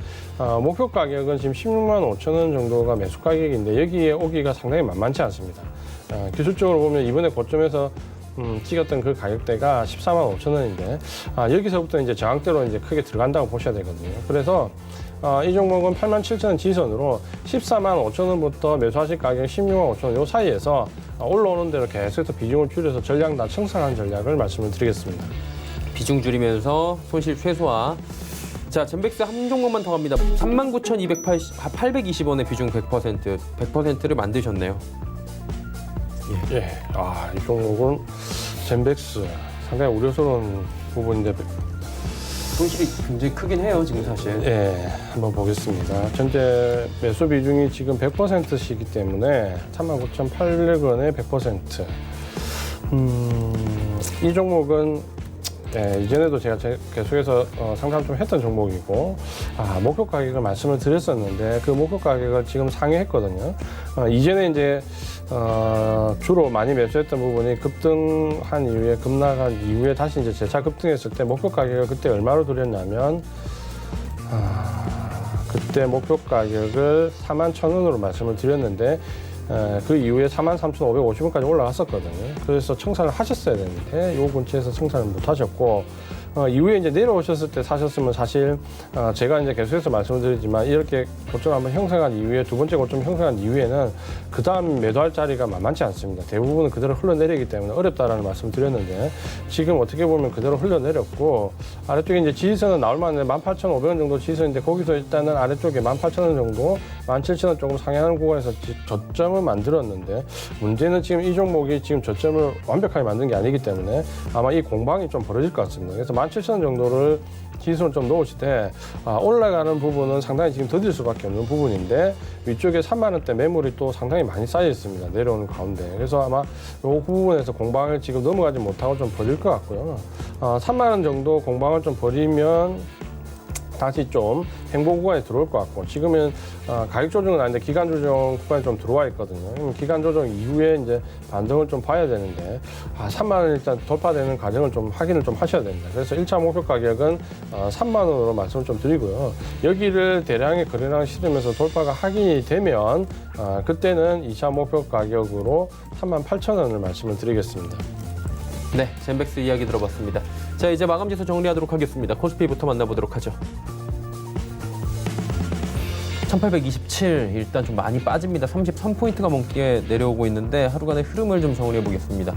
목표 가격은 지금 165,000원 정도가 매수 가격인데 여기에 오기가 상당히 만만치 않습니다. 기술적으로 보면 이번에 고점에서 찍었던 그 가격대가 14만 5천 원인데 여기서부터 이제 저항대로 이제 크게 들어간다고 보셔야 되거든요. 그래서 이 종목은 8만 7천 원 지지선으로 14만 5천 원부터 매수하실 가격 16만 5천 원 요 사이에서 올라오는 대로 계속해서 비중을 줄여서 전량 다 청산한 전략을 말씀을 드리겠습니다. 비중 줄이면서 손실 최소화. 자, 젠백스 한 종목만 더 갑니다. 39,820원의 비중 100%를 만드셨네요. 예, 이 종목은 젠백스 상당히 우려스러운 부분인데 손실이 굉장히 크긴 해요, 지금 사실. 예, 한번 보겠습니다. 현재 매수 비중이 지금 100%시기 때문에 39,800원에 100%. 이 종목은 이전에도 제가 계속해서 상담 좀 했던 종목이고 목표 가격을 말씀을 드렸었는데 그 목표 가격을 지금 상회했거든요. 이전에 이제 주로 많이 매수했던 부분이 급등한 이후에 급락한 이후에 다시 이제 재차 급등했을 때 목표 가격을 그때 얼마로 드렸냐면 그때 목표 가격을 41,000원으로 말씀을 드렸는데 그 이후에 43,550원까지 올라갔었거든요. 그래서 청산을 하셨어야 되는데 요 근처에서 청산을 못 하셨고 이후에 이제 내려오셨을 때 사셨으면 사실 제가 이제 계속해서 말씀을 드리지만 이렇게 고점 한번 형성한 이후에 두 번째 고점 형성한 이후에는 그 다음 매도할 자리가 만만치 않습니다. 대부분은 그대로 흘러내리기 때문에 어렵다라는 말씀을 드렸는데 지금 어떻게 보면 그대로 흘러내렸고 아래쪽에 이제 지지선은 나올 만한데 18,500원 정도 지지선인데 거기서 일단은 아래쪽에 18,000원 정도 17,000원 조금 상향하는 구간에서 저점을 만들었는데 문제는 지금 이 종목이 지금 저점을 완벽하게 만든 게 아니기 때문에 아마 이 공방이 좀 벌어질 것 같습니다. 그래서 17,000원 정도를 지수를 좀 놓으시되 올라가는 부분은 상당히 지금 더딜 수밖에 없는 부분인데 위쪽에 3만 원대 매물이 또 상당히 많이 쌓여 있습니다. 내려오는 가운데. 그래서 아마 이 부분에서 공방을 지금 넘어가지 못하고 좀 벌릴 것 같고요. 3만 원 정도 공방을 좀 벌이면 다시 좀 행보 구간에 들어올 것 같고 지금은 가격 조정은 아닌데 기간 조정 구간에 좀 들어와 있거든요. 기간 조정 이후에 이제 반등을 좀 봐야 되는데 3만 원 일단 돌파되는 과정을 좀 확인을 좀 하셔야 됩니다. 그래서 1차 목표 가격은 3만 원으로 말씀을 좀 드리고요. 여기를 대량의 거래량을 실으면서 돌파가 확인이 되면 그때는 2차 목표 가격으로 38,000원을 말씀을 드리겠습니다. 네, 젠백스 이야기 들어봤습니다. 자, 이제 마감 지수 정리하도록 하겠습니다. 코스피부터 만나보도록 하죠. 1827 일단 좀 많이 빠집니다. 33포인트가 넘게 내려오고 있는데 하루간의 흐름을 좀 정리해 보겠습니다.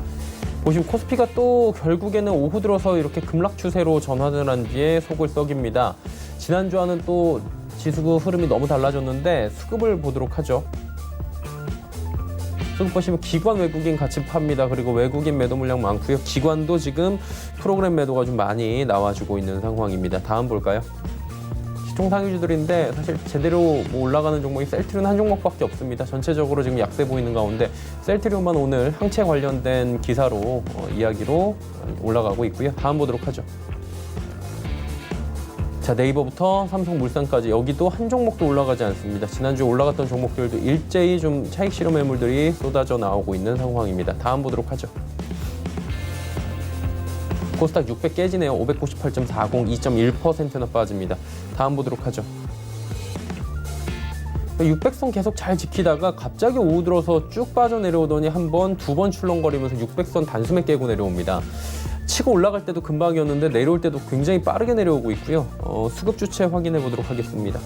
보시면 코스피가 또 결국에는 오후 들어서 이렇게 급락 추세로 전환을 한 뒤에 속을 썩입니다. 지난주와는 또 지수 흐름이 너무 달라졌는데 수급을 보도록 하죠. 수급 보시면 기관 외국인 같이 팝니다. 그리고 외국인 매도 물량 많고요. 기관도 지금 프로그램 매도가 좀 많이 나와주고 있는 상황입니다. 다음 볼까요? 시총 상위주들인데 사실 제대로 뭐 올라가는 종목이 셀트리온 한 종목밖에 없습니다. 전체적으로 지금 약세 보이는 가운데 셀트리온만 오늘 항체 관련된 기사로 이야기로 올라가고 있고요. 다음 보도록 하죠. 자, 네이버부터 삼성물산까지 여기도 한 종목도 올라가지 않습니다. 지난주에 올라갔던 종목들도 일제히 좀 차익 실현 매물들이 쏟아져 나오고 있는 상황입니다. 다음 보도록 하죠. 코스닥 600 깨지네요. 598.40, 2.1%나 빠집니다. 다음 보도록 하죠. 600선 계속 잘 지키다가 갑자기 오후 들어서 쭉 빠져내려오더니 한 번, 두 번 출렁거리면서 600선 단숨에 깨고 내려옵니다. 치고 올라갈 때도 금방이었는데 내려올 때도 굉장히 빠르게 내려오고 있고요. 수급 주체 확인해 보도록 하겠습니다.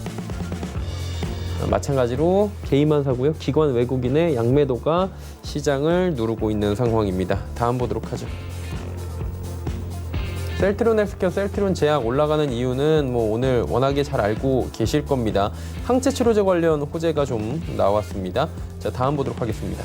마찬가지로 개인만 사고요. 기관 외국인의 양매도가 시장을 누르고 있는 상황입니다. 다음 보도록 하죠. 셀트리온 헬스케어, 셀트리온 제약 올라가는 이유는 뭐 오늘 워낙에 잘 알고 계실 겁니다. 항체 치료제 관련 호재가 좀 나왔습니다. 자, 다음 보도록 하겠습니다.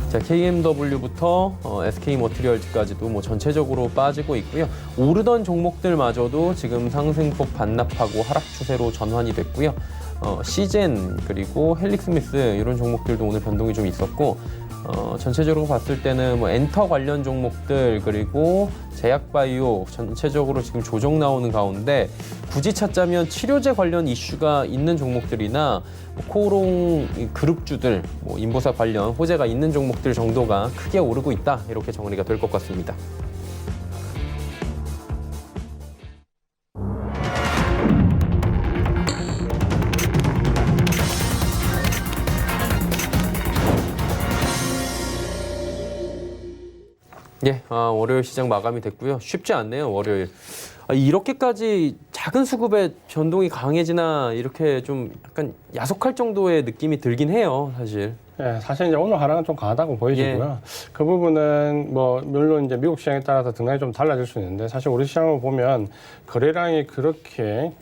자, KMW부터 SK머티리얼즈까지도 뭐 전체적으로 빠지고 있고요. 오르던 종목들마저도 지금 상승폭 반납하고 하락 추세로 전환이 됐고요. 시젠 그리고 헬릭스미스 이런 종목들도 오늘 변동이 좀 있었고 전체적으로 봤을 때는 뭐 엔터 관련 종목들 그리고 제약바이오 전체적으로 지금 조정 나오는 가운데 굳이 찾자면 치료제 관련 이슈가 있는 종목들이나 뭐 코오롱 그룹주들, 뭐 인보사 관련 호재가 있는 종목들 정도가 크게 오르고 있다 이렇게 정리가 될 것 같습니다. 예, 월요일 시장 마감이 됐고요. 쉽지 않네요, 월요일. 이렇게까지 작은 수급의 변동이 강해지나 이렇게 좀 약간 야속할 정도의 느낌이 들긴 해요, 사실. 예, 사실 이제 오늘 하락은 좀 강하다고 보이지고요. 그 부분은 뭐 물론 이제 미국 시장에 따라서 등락이 좀 달라질 수 있는데 사실 우리 시장을 보면 거래량이 그렇게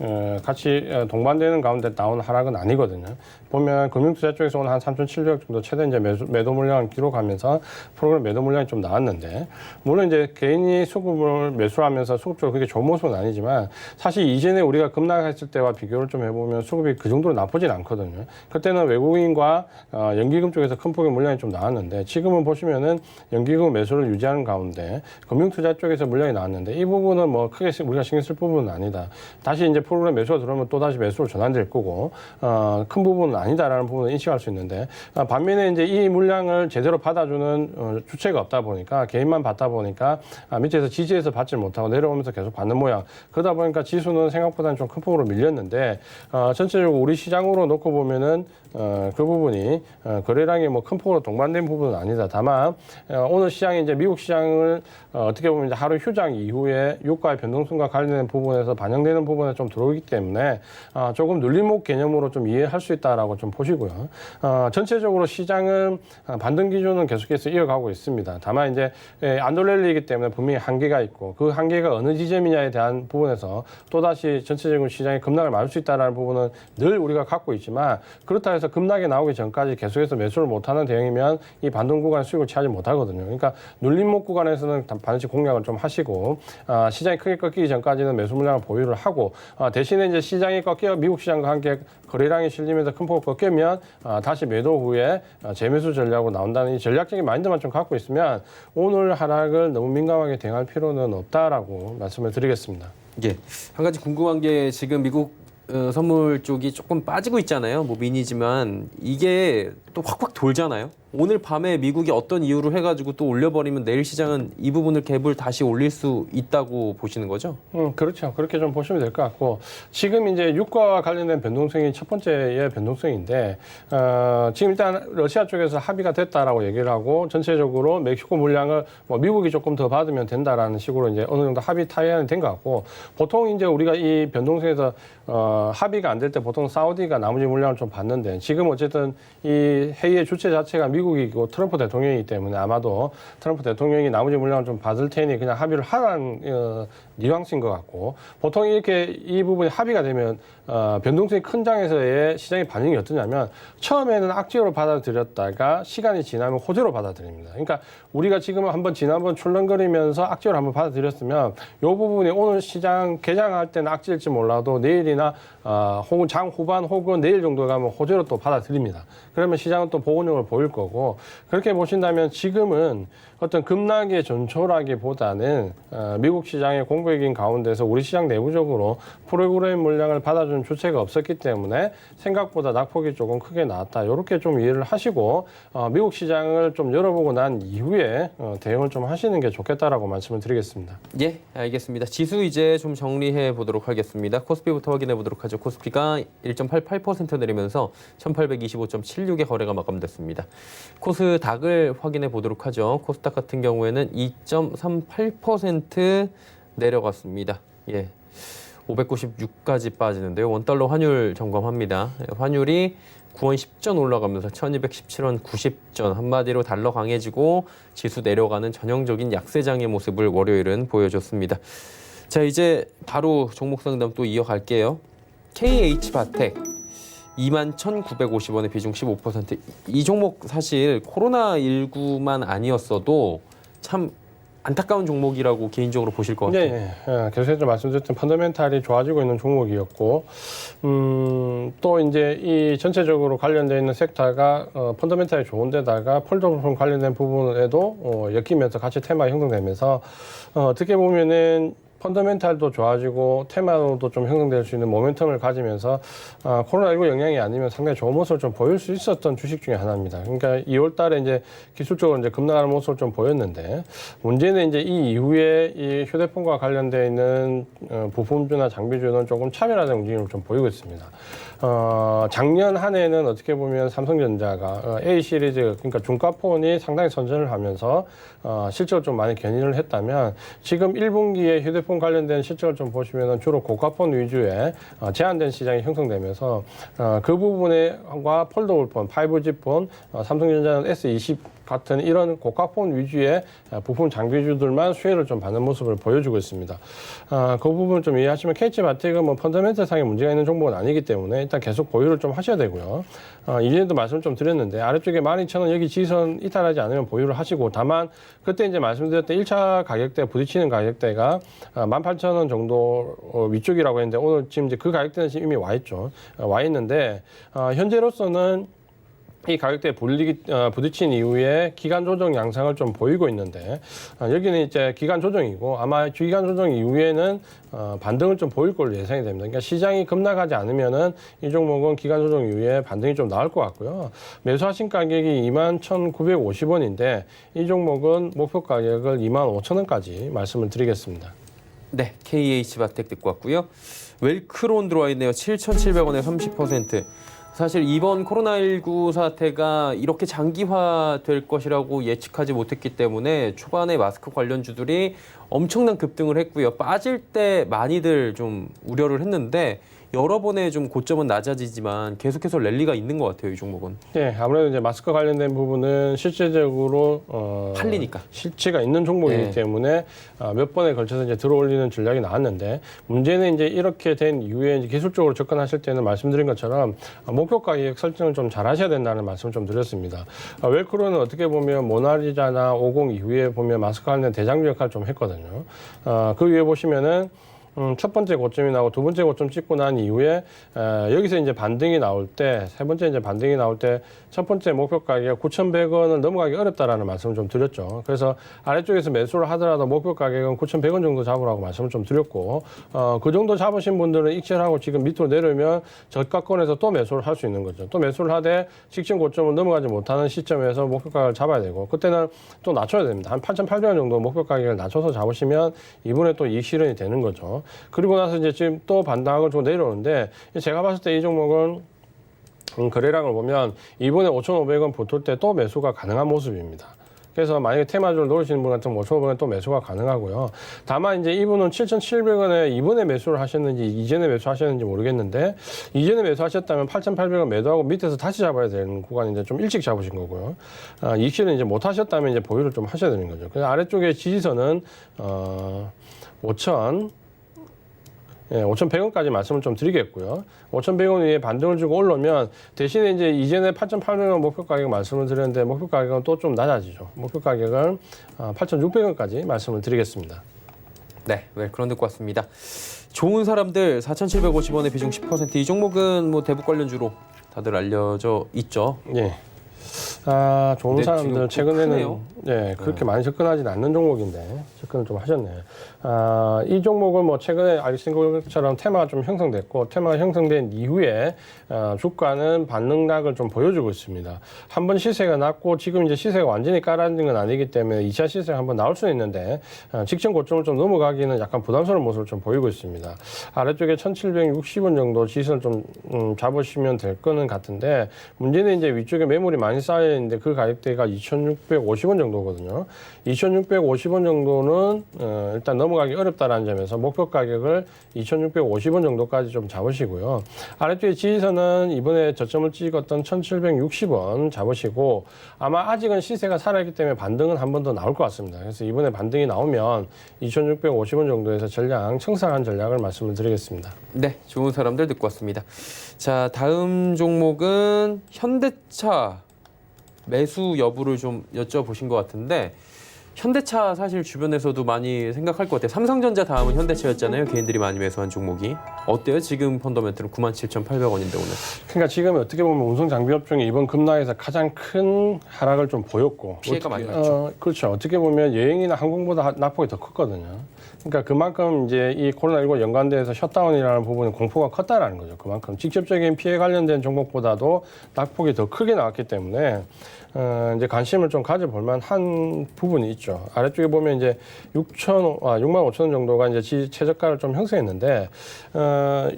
같이 동반되는 가운데 나온 하락은 아니거든요. 보면 금융투자 쪽에서 오늘 한 3,700억 정도 최대 이제 매도 물량을 기록하면서 프로그램 매도 물량이 좀 나왔는데 물론 이제 개인이 수급을 매수하면서 수급적으로 그게 좋은 모습은 아니지만 사실 이전에 우리가 급락했을 때와 비교를 좀 해보면 수급이 그 정도로 나쁘진 않거든요. 그때는 외국인과 연기금 쪽에서 큰 폭의 물량이 좀 나왔는데 지금은 보시면은 연기금 매수를 유지하는 가운데 금융투자 쪽에서 물량이 나왔는데 이 부분은 뭐 크게 우리가 신경 쓸 부분은 아니다. 다시 이제 프로그램 매수가 들어오면 또 다시 매수로 전환될 거고 큰 부분은 아니다라는 부분을 인식할 수 있는데 반면에 이제 이 물량을 제대로 받아주는 주체가 없다 보니까 개인만 받다 보니까 밑에서 지지해서 받지 못하고 내려오면서 계속 받는 모양. 그러다 보니까 지수는 생각보다는 좀 큰 폭으로 밀렸는데 전체적으로 우리 시장으로 놓고 보면은 그 부분이 거래량이 뭐 큰 폭으로 동반된 부분은 아니다. 다만 오늘 시장이 이제 미국 시장을 어떻게 보면 이제 하루 휴장 이후에 유가의 변동성과 관련된 부분에서 반영되는 부분에 좀 들어오기 때문에 조금 눌림목 개념으로 좀 이해할 수 있다라고 좀 보시고요. 전체적으로 시장은 반등 기조는 계속해서 이어가고 있습니다. 다만 이제 안돌랠리이기 때문에 분명히 한계가 있고 그 한계가 어느 지점이냐에 대한 부분에서 또다시 전체적으로 시장이 급락을 맞을 수 있다는 부분은 늘 우리가 갖고 있지만 그렇다 해서 급락이 나오기 전까지 계속해서 매수를 못하는 대응이면 이 반등 구간 수익을 취하지 못하거든요. 그러니까 눌림목 구간에서는 반드시 공략을 좀 하시고 시장이 크게 꺾이기 전까지는 매수 물량을 보유를 하고 대신에 이제 시장이 꺾여 미국 시장과 함께 거래량이 실리면서 큰 폭을 꺾이면 다시 매도 후에 재매수 전략으로 나온다는 이 전략적인 마인드만 좀 갖고 있으면 오늘 하락을 너무 민감하게 대응할 필요는 없다라고 말씀을 드리겠습니다. 예, 한 가지 궁금한 게 지금 미국 선물 쪽이 조금 빠지고 있잖아요. 뭐 미니지만 이게 또 확확 돌잖아요. 오늘 밤에 미국이 어떤 이유로 해가지고 또 올려버리면 내일 시장은 이 부분을 갭을 다시 올릴 수 있다고 보시는 거죠? 그렇죠. 그렇게 좀 보시면 될 것 같고 지금 이제 유가와 관련된 변동성이 첫 번째의 변동성인데 지금 일단 러시아 쪽에서 합의가 됐다라고 얘기를 하고 전체적으로 멕시코 물량을 뭐 미국이 조금 더 받으면 된다라는 식으로 이제 어느 정도 합의 타이안이 된 것 같고 보통 이제 우리가 이 변동성에서 합의가 안 될 때 보통 사우디가 나머지 물량을 좀 받는데 지금 어쨌든 이 회의의 주체 자체가 미국이고 트럼프 대통령이기 때문에 아마도 트럼프 대통령이 나머지 물량을 좀 받을 테니 그냥 합의를 하라는 뉘앙스인 것 같고 보통 이렇게 이 부분이 합의가 되면 변동성이 큰 장에서의 시장의 반응이 어떠냐면 처음에는 악재로 받아들였다가 시간이 지나면 호재로 받아들입니다. 그러니까 우리가 지금 한번 지난번 출렁거리면서 악재로 한번 받아들였으면 이 부분이 오늘 시장 개장할 때는 악재일지 몰라도 내일이나 혹은 장 후반 혹은 내일 정도 가면 호재로 또 받아들입니다. 그러면 시장은 또 보온력을 보일 거고 그렇게 보신다면 지금은 어떤 급락의 전초라기보다는 미국 시장의 공백인 가운데서 우리 시장 내부적으로 프로그램 물량을 받아주는 주체가 없었기 때문에 생각보다 낙폭이 조금 크게 나왔다. 이렇게 좀 이해를 하시고 미국 시장을 좀 열어보고 난 이후에 대응을 좀 하시는 게 좋겠다라고 말씀을 드리겠습니다. 예, 알겠습니다. 지수 이제 좀 정리해 보도록 하겠습니다. 코스피부터 확인해 보도록 하죠. 코스피가 1.88% 내리면서 1825.76의 거래가 마감됐습니다. 코스닥을 확인해 보도록 하죠. 코스닥 같은 경우에는 2.38% 내려갔습니다. 예. 596까지 빠지는데요. 원달러 환율 점검합니다. 환율이 9원 10전 올라가면서 1217원 90전 한마디로 달러 강해지고 지수 내려가는 전형적인 약세장의 모습을 월요일은 보여줬습니다. 자, 이제 바로 종목 상담 또 이어갈게요. KH바텍 21,950원에 비중 15%. 이 종목 사실 코로나19만 아니었어도 참 안타까운 종목이라고 개인적으로 보실 것 같아요. 네, 계속해서 말씀드렸던 펀더멘탈이 좋아지고 있는 종목이었고 또 이제 이 전체적으로 관련되어 있는 섹터가 펀더멘탈이 좋은데다가 폴더블 관련된 부분에도 엮이면서 같이 테마가 형성되면서 어떻게 보면은 펀더멘탈도 좋아지고 테마도 좀 형성될 수 있는 모멘텀을 가지면서 코로나19 영향이 아니면 상당히 좋은 모습을 좀 보일 수 있었던 주식 중에 하나입니다. 그러니까 2월 달에 이제 기술적으로 이제 급락하는 모습을 좀 보였는데 문제는 이제 이 이후에 이 휴대폰과 관련되어 있는 부품주나 장비주는 조금 차별화된 움직임을 좀 보이고 있습니다. 작년 한 해는 어떻게 보면 삼성전자가 A 시리즈 그러니까 중가폰이 상당히 선전을 하면서 실적을 좀 많이 견인을 했다면 지금 1분기에 휴대폰 관련된 실적을 좀 보시면 주로 고가폰 위주의 제한된 시장이 형성되면서 그 부분과 폴더블폰, 5G 폰, 삼성전자는 S20 같은 이런 고가폰 위주의 부품 장비주들만 수혜를 좀 받는 모습을 보여주고 있습니다. 그 부분 좀 이해하시면 KH바텍은 뭐 펀더멘털상의 문제가 있는 종목은 아니기 때문에 일단 계속 보유를 좀 하셔야 되고요. 이전에도 말씀을 좀 드렸는데 아래쪽에 12,000원 여기 지선 이탈하지 않으면 보유를 하시고 다만 그때 이제 말씀드렸던 1차 가격대 부딪히는 가격대가 18,000원 정도 위쪽이라고 했는데 오늘 지금 이제 그 가격대는 지금 이미 와 있죠. 와 있는데 현재로서는 이 가격대에 부딪힌 이후에 기간 조정 양상을 좀 보이고 있는데 여기는 이제 기간 조정이고 아마 기간 조정 이후에는 반등을 좀 보일 걸로 예상이 됩니다. 그러니까 시장이 급락하지 않으면은 이 종목은 기간 조정 이후에 반등이 좀 나올 것 같고요. 매수하신 가격이 21,950원인데 이 종목은 목표 가격을 25,000원까지 말씀을 드리겠습니다. 네, KH바텍 듣고 왔고요. 웰크론 들어와 있네요. 7,700원에 30%. 사실 이번 코로나19 사태가 이렇게 장기화될 것이라고 예측하지 못했기 때문에 초반에 마스크 관련주들이 엄청난 급등을 했고요. 빠질 때 많이들 좀 우려를 했는데 여러 번의 좀 고점은 낮아지지만 계속해서 랠리가 있는 것 같아요, 이 종목은. 네, 아무래도 이제 마스크 관련된 부분은 실제적으로 팔리니까 실체가 있는 종목이기 네. 때문에 몇 번에 걸쳐서 이제 들어올리는 전략이 나왔는데 문제는 이제 이렇게 된 이후에 이제 기술적으로 접근하실 때는 말씀드린 것처럼 목표 가격 설정을 좀 잘 하셔야 된다는 말씀을 좀 드렸습니다. 웰크로는 어떻게 보면 모나리자나 50 이후에 보면 마스크 관련 대장주 역할을 좀 했거든요. 그 위에 보시면은 첫 번째 고점이 나오고 두 번째 고점 찍고 난 이후에 여기서 이제 반등이 나올 때, 세 번째 이제 반등이 나올 때 첫 번째 목표 가격 9,100원을 넘어가기 어렵다라는 말씀을 좀 드렸죠. 그래서 아래쪽에서 매수를 하더라도 목표 가격은 9,100원 정도 잡으라고 말씀을 좀 드렸고 그 정도 잡으신 분들은 익절하고 지금 밑으로 내려오면 저가권에서 또 매수를 할 수 있는 거죠. 또 매수를 하되 직전 고점을 넘어가지 못하는 시점에서 목표 가격을 잡아야 되고 그때는 또 낮춰야 됩니다. 한 8,800원 정도 목표 가격을 낮춰서 잡으시면 이분에 또 이익 실현이 되는 거죠. 그리고 나서 이제 지금 또 반등하고 좀 내려오는데 제가 봤을 때 이 종목은 거래량을 보면 이번에 5,500원 붙을 때 또 매수가 가능한 모습입니다. 그래서 만약에 테마주를 노리시는 분 같으면 5,500원 또 매수가 가능하고요. 다만 이제 이분은 7,700원에 이번에 매수를 하셨는지 이전에 매수하셨는지 모르겠는데 이전에 매수하셨다면 8,800원 매도하고 밑에서 다시 잡아야 되는 구간인데 좀 일찍 잡으신 거고요. 이익 실현 이제 못 하셨다면 이제 보유를 좀 하셔야 되는 거죠. 그래서 아래쪽에 지지선은 5,100원까지 말씀을 좀 드리겠고요. 5,100원 위에 반등을 주고 올라오면 대신에 이제 이전에 8,800원 목표 가격 말씀을 드렸는데 목표 가격은 또 좀 낮아지죠. 목표 가격은 8,600원까지 말씀을 드리겠습니다. 네, 웰크론 듣고 왔습니다. 좋은 사람들 4,750원에 비중 10%. 이 종목은 뭐 대북 관련주로 다들 알려져 있죠. 예. 좋은 사람들 최근에는 그렇게 많이 접근하지 않는 종목인데 접근을 좀 하셨네. 이 종목은 뭐 최근에 알신 것처럼 테마가 좀 형성됐고 테마가 형성된 이후에 주가는 반등락을 좀 보여주고 있습니다. 한번 시세가 낮고 지금 이제 시세가 완전히 깔아앉은 건 아니기 때문에 2차 시세가 한번 나올 수는 있는데 직전 고점을 좀 넘어가기는 약간 부담스러운 모습을 좀 보이고 있습니다. 아래쪽에 1,760원 정도 지선을 좀 잡으시면 될 거는 같은데 문제는 이제 위쪽에 매물이 많이 쌓여 있는데 그 가격대가 2,650원 정도거든요. 2,650원 정도는 일단 넘어가기 어렵다라는 점에서 목표 가격을 2,650원 정도까지 좀 잡으시고요. 아래쪽에 지지선은 이번에 저점을 찍었던 1,760원 잡으시고 아마 아직은 시세가 살아있기 때문에 반등은 한 번 더 나올 것 같습니다. 그래서 이번에 반등이 나오면 2,650원 정도에서 전량 청산한 전략을 말씀을 드리겠습니다. 네, 좋은 사람들 듣고 왔습니다. 자, 다음 종목은 현대차 매수 여부를 좀 여쭤보신 것 같은데 현대차 사실 주변에서도 많이 생각할 것 같아요. 삼성전자 다음은 현대차였잖아요. 개인들이 많이 매수한 종목이. 어때요? 지금 펀더멘트는 97,800원인데 오늘. 그러니까 지금 어떻게 보면 운송 장비 업종이 이번 급락에서 가장 큰 하락을 좀 보였고 피해가 많이 났죠. 그렇죠. 어떻게 보면 여행이나 항공보다 낙폭이 더 컸거든요. 그러니까 그만큼 이제 이 코로나19 연관돼서 셧다운이라는 부분은 공포가 컸다라는 거죠. 그만큼 직접적인 피해 관련된 종목보다도 낙폭이 더 크게 나왔기 때문에 이제 관심을 좀 가져볼 만한 부분이 있죠. 아래쪽에 보면 이제 6만 5천 원 정도가 이제 최저가를 좀 형성했는데,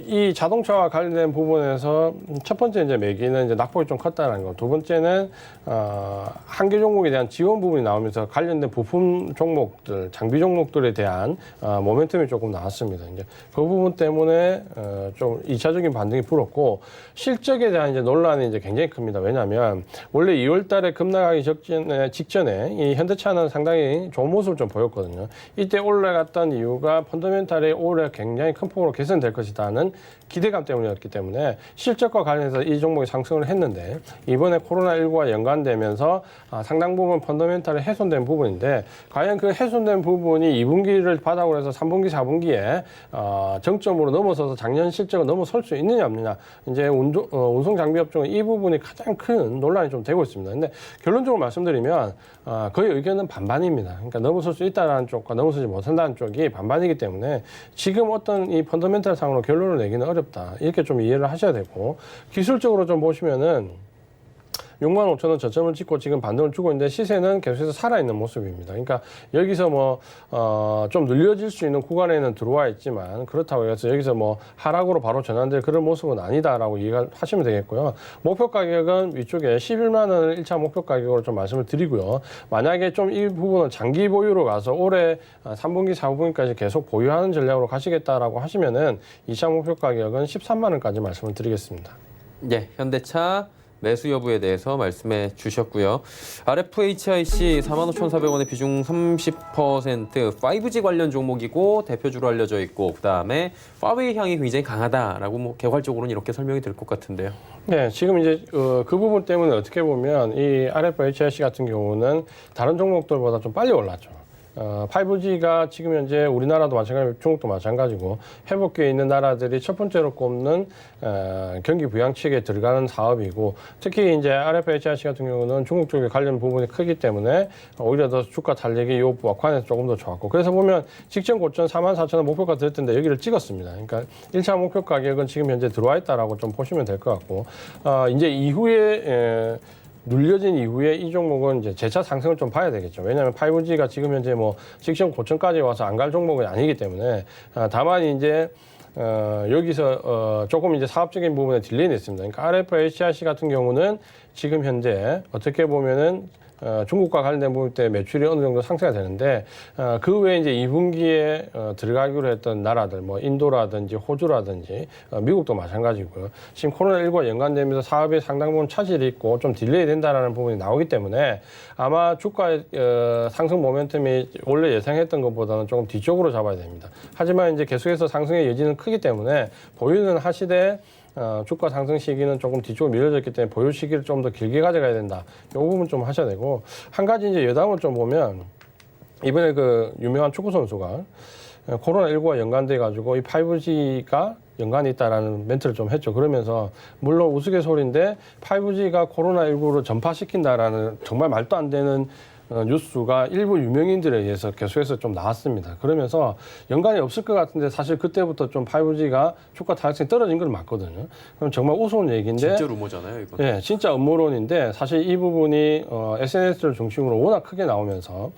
이 자동차와 관련된 부분에서 첫 번째 이제 매기는 이제 낙폭이 좀 컸다라는 거. 두 번째는, 한 개 종목에 대한 지원 부분이 나오면서 관련된 부품 종목들, 장비 종목들에 대한 모멘텀이 조금 나왔습니다. 이제 그 부분 때문에, 좀 2차적인 반등이 불었고, 실적에 대한 이제 논란이 이제 굉장히 큽니다. 왜냐하면 원래 2월 달에 급락하기 직전에 이 현대차는 상당히 좋은 모습을 좀 보였거든요. 이때 올라갔던 이유가 펀더멘탈이 올해 굉장히 큰 폭으로 개선될 것이다는 기대감 때문이었기 때문에 실적과 관련해서 이 종목이 상승을 했는데 이번에 코로나19와 연관되면서 상당 부분 펀더멘탈이 훼손된 부분인데 과연 그 훼손된 부분이 2분기를 바닥으로 해서 3분기, 4분기에 정점으로 넘어서서 작년 실적을 넘어설 수 있느냐 없느냐 이제 운송 장비 업종은 이 부분이 가장 큰 논란이 좀 되고 있습니다. 근데 결론적으로 말씀드리면 거의 의견은 반반입니다. 그러니까 넘어설 수 있다는 쪽과 넘어서지 못한다는 쪽이 반반이기 때문에 지금 어떤 이 펀더멘탈 상으로 결론을 내기는 어렵다. 이렇게 좀 이해를 하셔야 되고 기술적으로 좀 보시면은 6만 5천 원 저점을 찍고 지금 반등을 주고 있는데 시세는 계속해서 살아있는 모습입니다. 그러니까 여기서 좀 늘려질 수 있는 구간에는 들어와 있지만 그렇다고 해서 여기서 하락으로 바로 전환될 그런 모습은 아니다라고 이해를 하시면 되겠고요. 목표 가격은 위쪽에 11만 원을 1차 목표 가격으로 좀 말씀을 드리고요. 만약에 좀 이 부분을 장기 보유로 가서 올해 3분기, 4분기까지 계속 보유하는 전략으로 가시겠다라고 하시면은 2차 목표 가격은 13만 원까지 말씀을 드리겠습니다. 네, 현대차 매수 여부에 대해서 말씀해 주셨고요. RFHIC 45,400원의 비중 30%, 5G 관련 종목이고 대표주로 알려져 있고 그다음에 파웨이 향이 굉장히 강하다라고 개괄적으로는 이렇게 설명이 될 것 같은데요. 네, 지금 이제 그 부분 때문에 어떻게 보면 이 RFHIC 같은 경우는 다른 종목들보다 좀 빨리 올랐죠. 5G가 지금 현재 우리나라도 마찬가지고 중국도 마찬가지고 회복기에 있는 나라들이 첫 번째로 꼽는 경기 부양책에 들어가는 사업이고 특히 이제 RFHIC 같은 경우는 중국 쪽에 관련 부분이 크기 때문에 오히려 더 주가 탄력이 이 wak관에서 조금 더 좋았고 그래서 보면 직전 고점 44,000원 목표가 들었던데 여기를 찍었습니다. 그러니까 1차 목표 가격은 지금 현재 들어와 있다라고 좀 보시면 될 것 같고 이제 이후에 눌려진 이후에 이 종목은 이제 재차 상승을 좀 봐야 되겠죠. 왜냐하면 5G가 지금 현재 직전 고점까지 와서 안 갈 종목은 아니기 때문에 다만 이제 여기서 조금 이제 사업적인 부분에 딜레이는 있습니다. 그러니까 RFHIC 같은 경우는 지금 현재 어떻게 보면은 중국과 관련된 부분 때 매출이 어느 정도 상쇄가 되는데 그 외에 이제 2분기에 들어가기로 했던 나라들 인도라든지 호주라든지 미국도 마찬가지고요. 지금 코로나19와 연관되면서 사업에 상당 부분 차질이 있고 좀 딜레이 된다라는 부분이 나오기 때문에 아마 주가의 상승 모멘텀이 원래 예상했던 것보다는 조금 뒤쪽으로 잡아야 됩니다. 하지만 이제 계속해서 상승의 여지는 크기 때문에 보유는 하시되 주가 상승 시기는 조금 뒤쪽으로 밀려졌기 때문에 보유 시기를 좀 더 길게 가져가야 된다. 이 부분 좀 하셔야 되고 한 가지 이제 여담을 좀 보면 이번에 그 유명한 축구 선수가 코로나19와 연관돼 가지고 이 5G가 연관이 있다라는 멘트를 좀 했죠. 그러면서 물론 우스갯소리인데 5G가 코로나19를 전파시킨다라는 정말 말도 안 되는 뉴스가 일부 유명인들에 의해서 계속해서 좀 나왔습니다. 그러면서 연관이 없을 것 같은데 사실 그때부터 좀 5G가 주가 타격성이 떨어진 건 맞거든요. 그럼 정말 우스운 얘기인데 진짜 루머잖아요, 이건. 네, 진짜 음모론인데 사실 이 부분이 SNS를 중심으로 워낙 크게 나오면서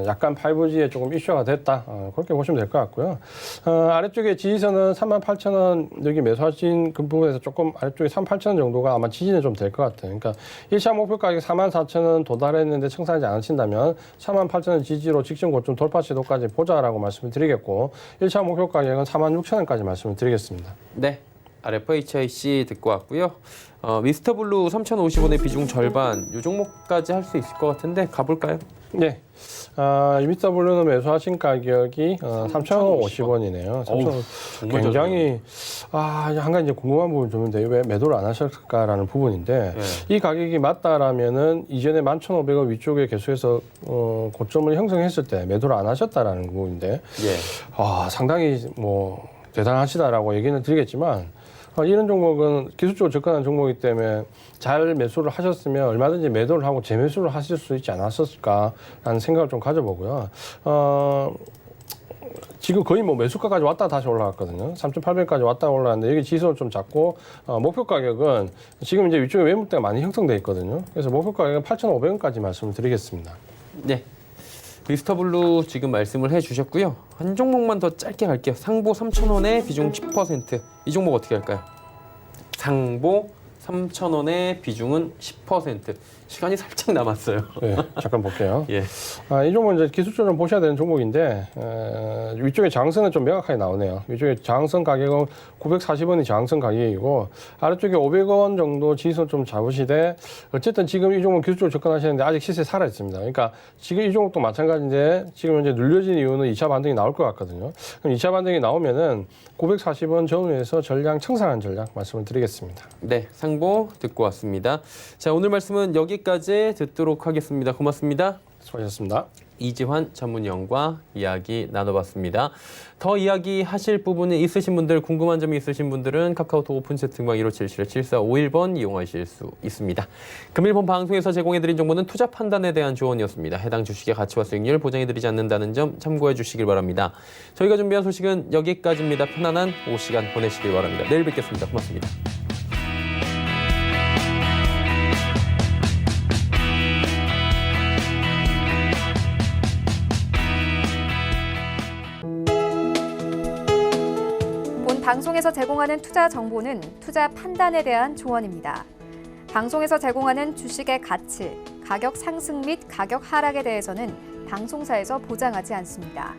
약간 5G에 조금 이슈가 됐다. 그렇게 보시면 될 것 같고요. 아래쪽에 지지선은 38,000원 여기 매수하신 그 부분에서 조금 아래쪽에 38,000원 정도가 아마 지지는 좀 될 것 같아요. 그러니까 1차 목표 가격 44,000원 도달했는데 청산하지 않으신다면 48,000원 지지로 직전 고점 돌파 시도까지 보자라고 말씀을 드리겠고 1차 목표 가격은 46,000원까지 말씀을 드리겠습니다. 네. RFHIC 듣고 왔고요. 미스터블루 3,050원의 비중 절반 이 종목까지 할 수 있을 것 같은데 가볼까요? 네. EBW는 매수하신 가격이 3,050원이네요. 정말 굉장히 한 가지 이제 궁금한 부분이 좀 있는데 왜 매도를 안 하셨을까라는 부분인데 이 가격이 맞다라면은 이전에 11,500원 위쪽에 계속해서 고점을 형성했을 때 매도를 안 하셨다라는 부분인데 상당히 뭐 대단하시다라고 얘기는 드리겠지만 이런 종목은 기술적으로 접근한 종목이기 때문에 잘 매수를 하셨으면 얼마든지 매도를 하고 재매수를 하실 수 있지 않았을까라는 생각을 좀 가져보고요. 지금 거의 뭐 매수가까지 왔다 다시 올라갔거든요. 3,800까지 왔다 올라갔는데 여기 지수를 좀 잡고 목표 가격은 지금 이제 위쪽에 매물대가 많이 형성돼 있거든요. 그래서 목표 가격은 8,500원까지 말씀을 드리겠습니다. 네. 미스터블루 지금 말씀을 해주셨고요. 한 종목만 더 짧게 갈게요. 상보 3,000원에 비중 10%. 이 종목 어떻게 할까요? 상보 3,000원에 비중은 10%. 시간이 살짝 남았어요. 네, 잠깐 볼게요. 예. 이 종목은 이제 기술적으로 보셔야 되는 종목인데 위쪽에 저항선은 좀 명확하게 나오네요. 위쪽에 저항선 가격은 940원이 저항선 가격이고 아래쪽에 500원 정도 지지선 좀 잡으시되 어쨌든 지금 이 종목 기술적으로 접근하시는데 아직 시세 살아 있습니다. 그러니까 지금 이 종목도 마찬가지인데 지금 이제 눌려진 이유는 2차 반등이 나올 것 같거든요. 그럼 2차 반등이 나오면은 940원 전후에서 전량 청산하는 전략 말씀을 드리겠습니다. 네, 상보 듣고 왔습니다. 자, 오늘 말씀은 여기까지 듣도록 하겠습니다. 고맙습니다. 수고하셨습니다. 이지환 전문위원과 이야기 나눠봤습니다. 더 이야기하실 부분이 있으신 분들, 궁금한 점이 있으신 분들은 카카오톡 오픈 채팅방 1577-7451번 이용하실 수 있습니다. 금일 본 방송에서 제공해드린 정보는 투자 판단에 대한 조언이었습니다. 해당 주식의 가치와 수익률 보장해드리지 않는다는 점 참고해 주시길 바랍니다. 저희가 준비한 소식은 여기까지입니다. 편안한 오후 시간 보내시길 바랍니다. 내일 뵙겠습니다. 고맙습니다. 방송에서 제공하는 투자 정보는 투자 판단에 대한 조언입니다. 방송에서 제공하는 주식의 가치, 가격 상승 및 가격 하락에 대해서는 방송사에서 보장하지 않습니다.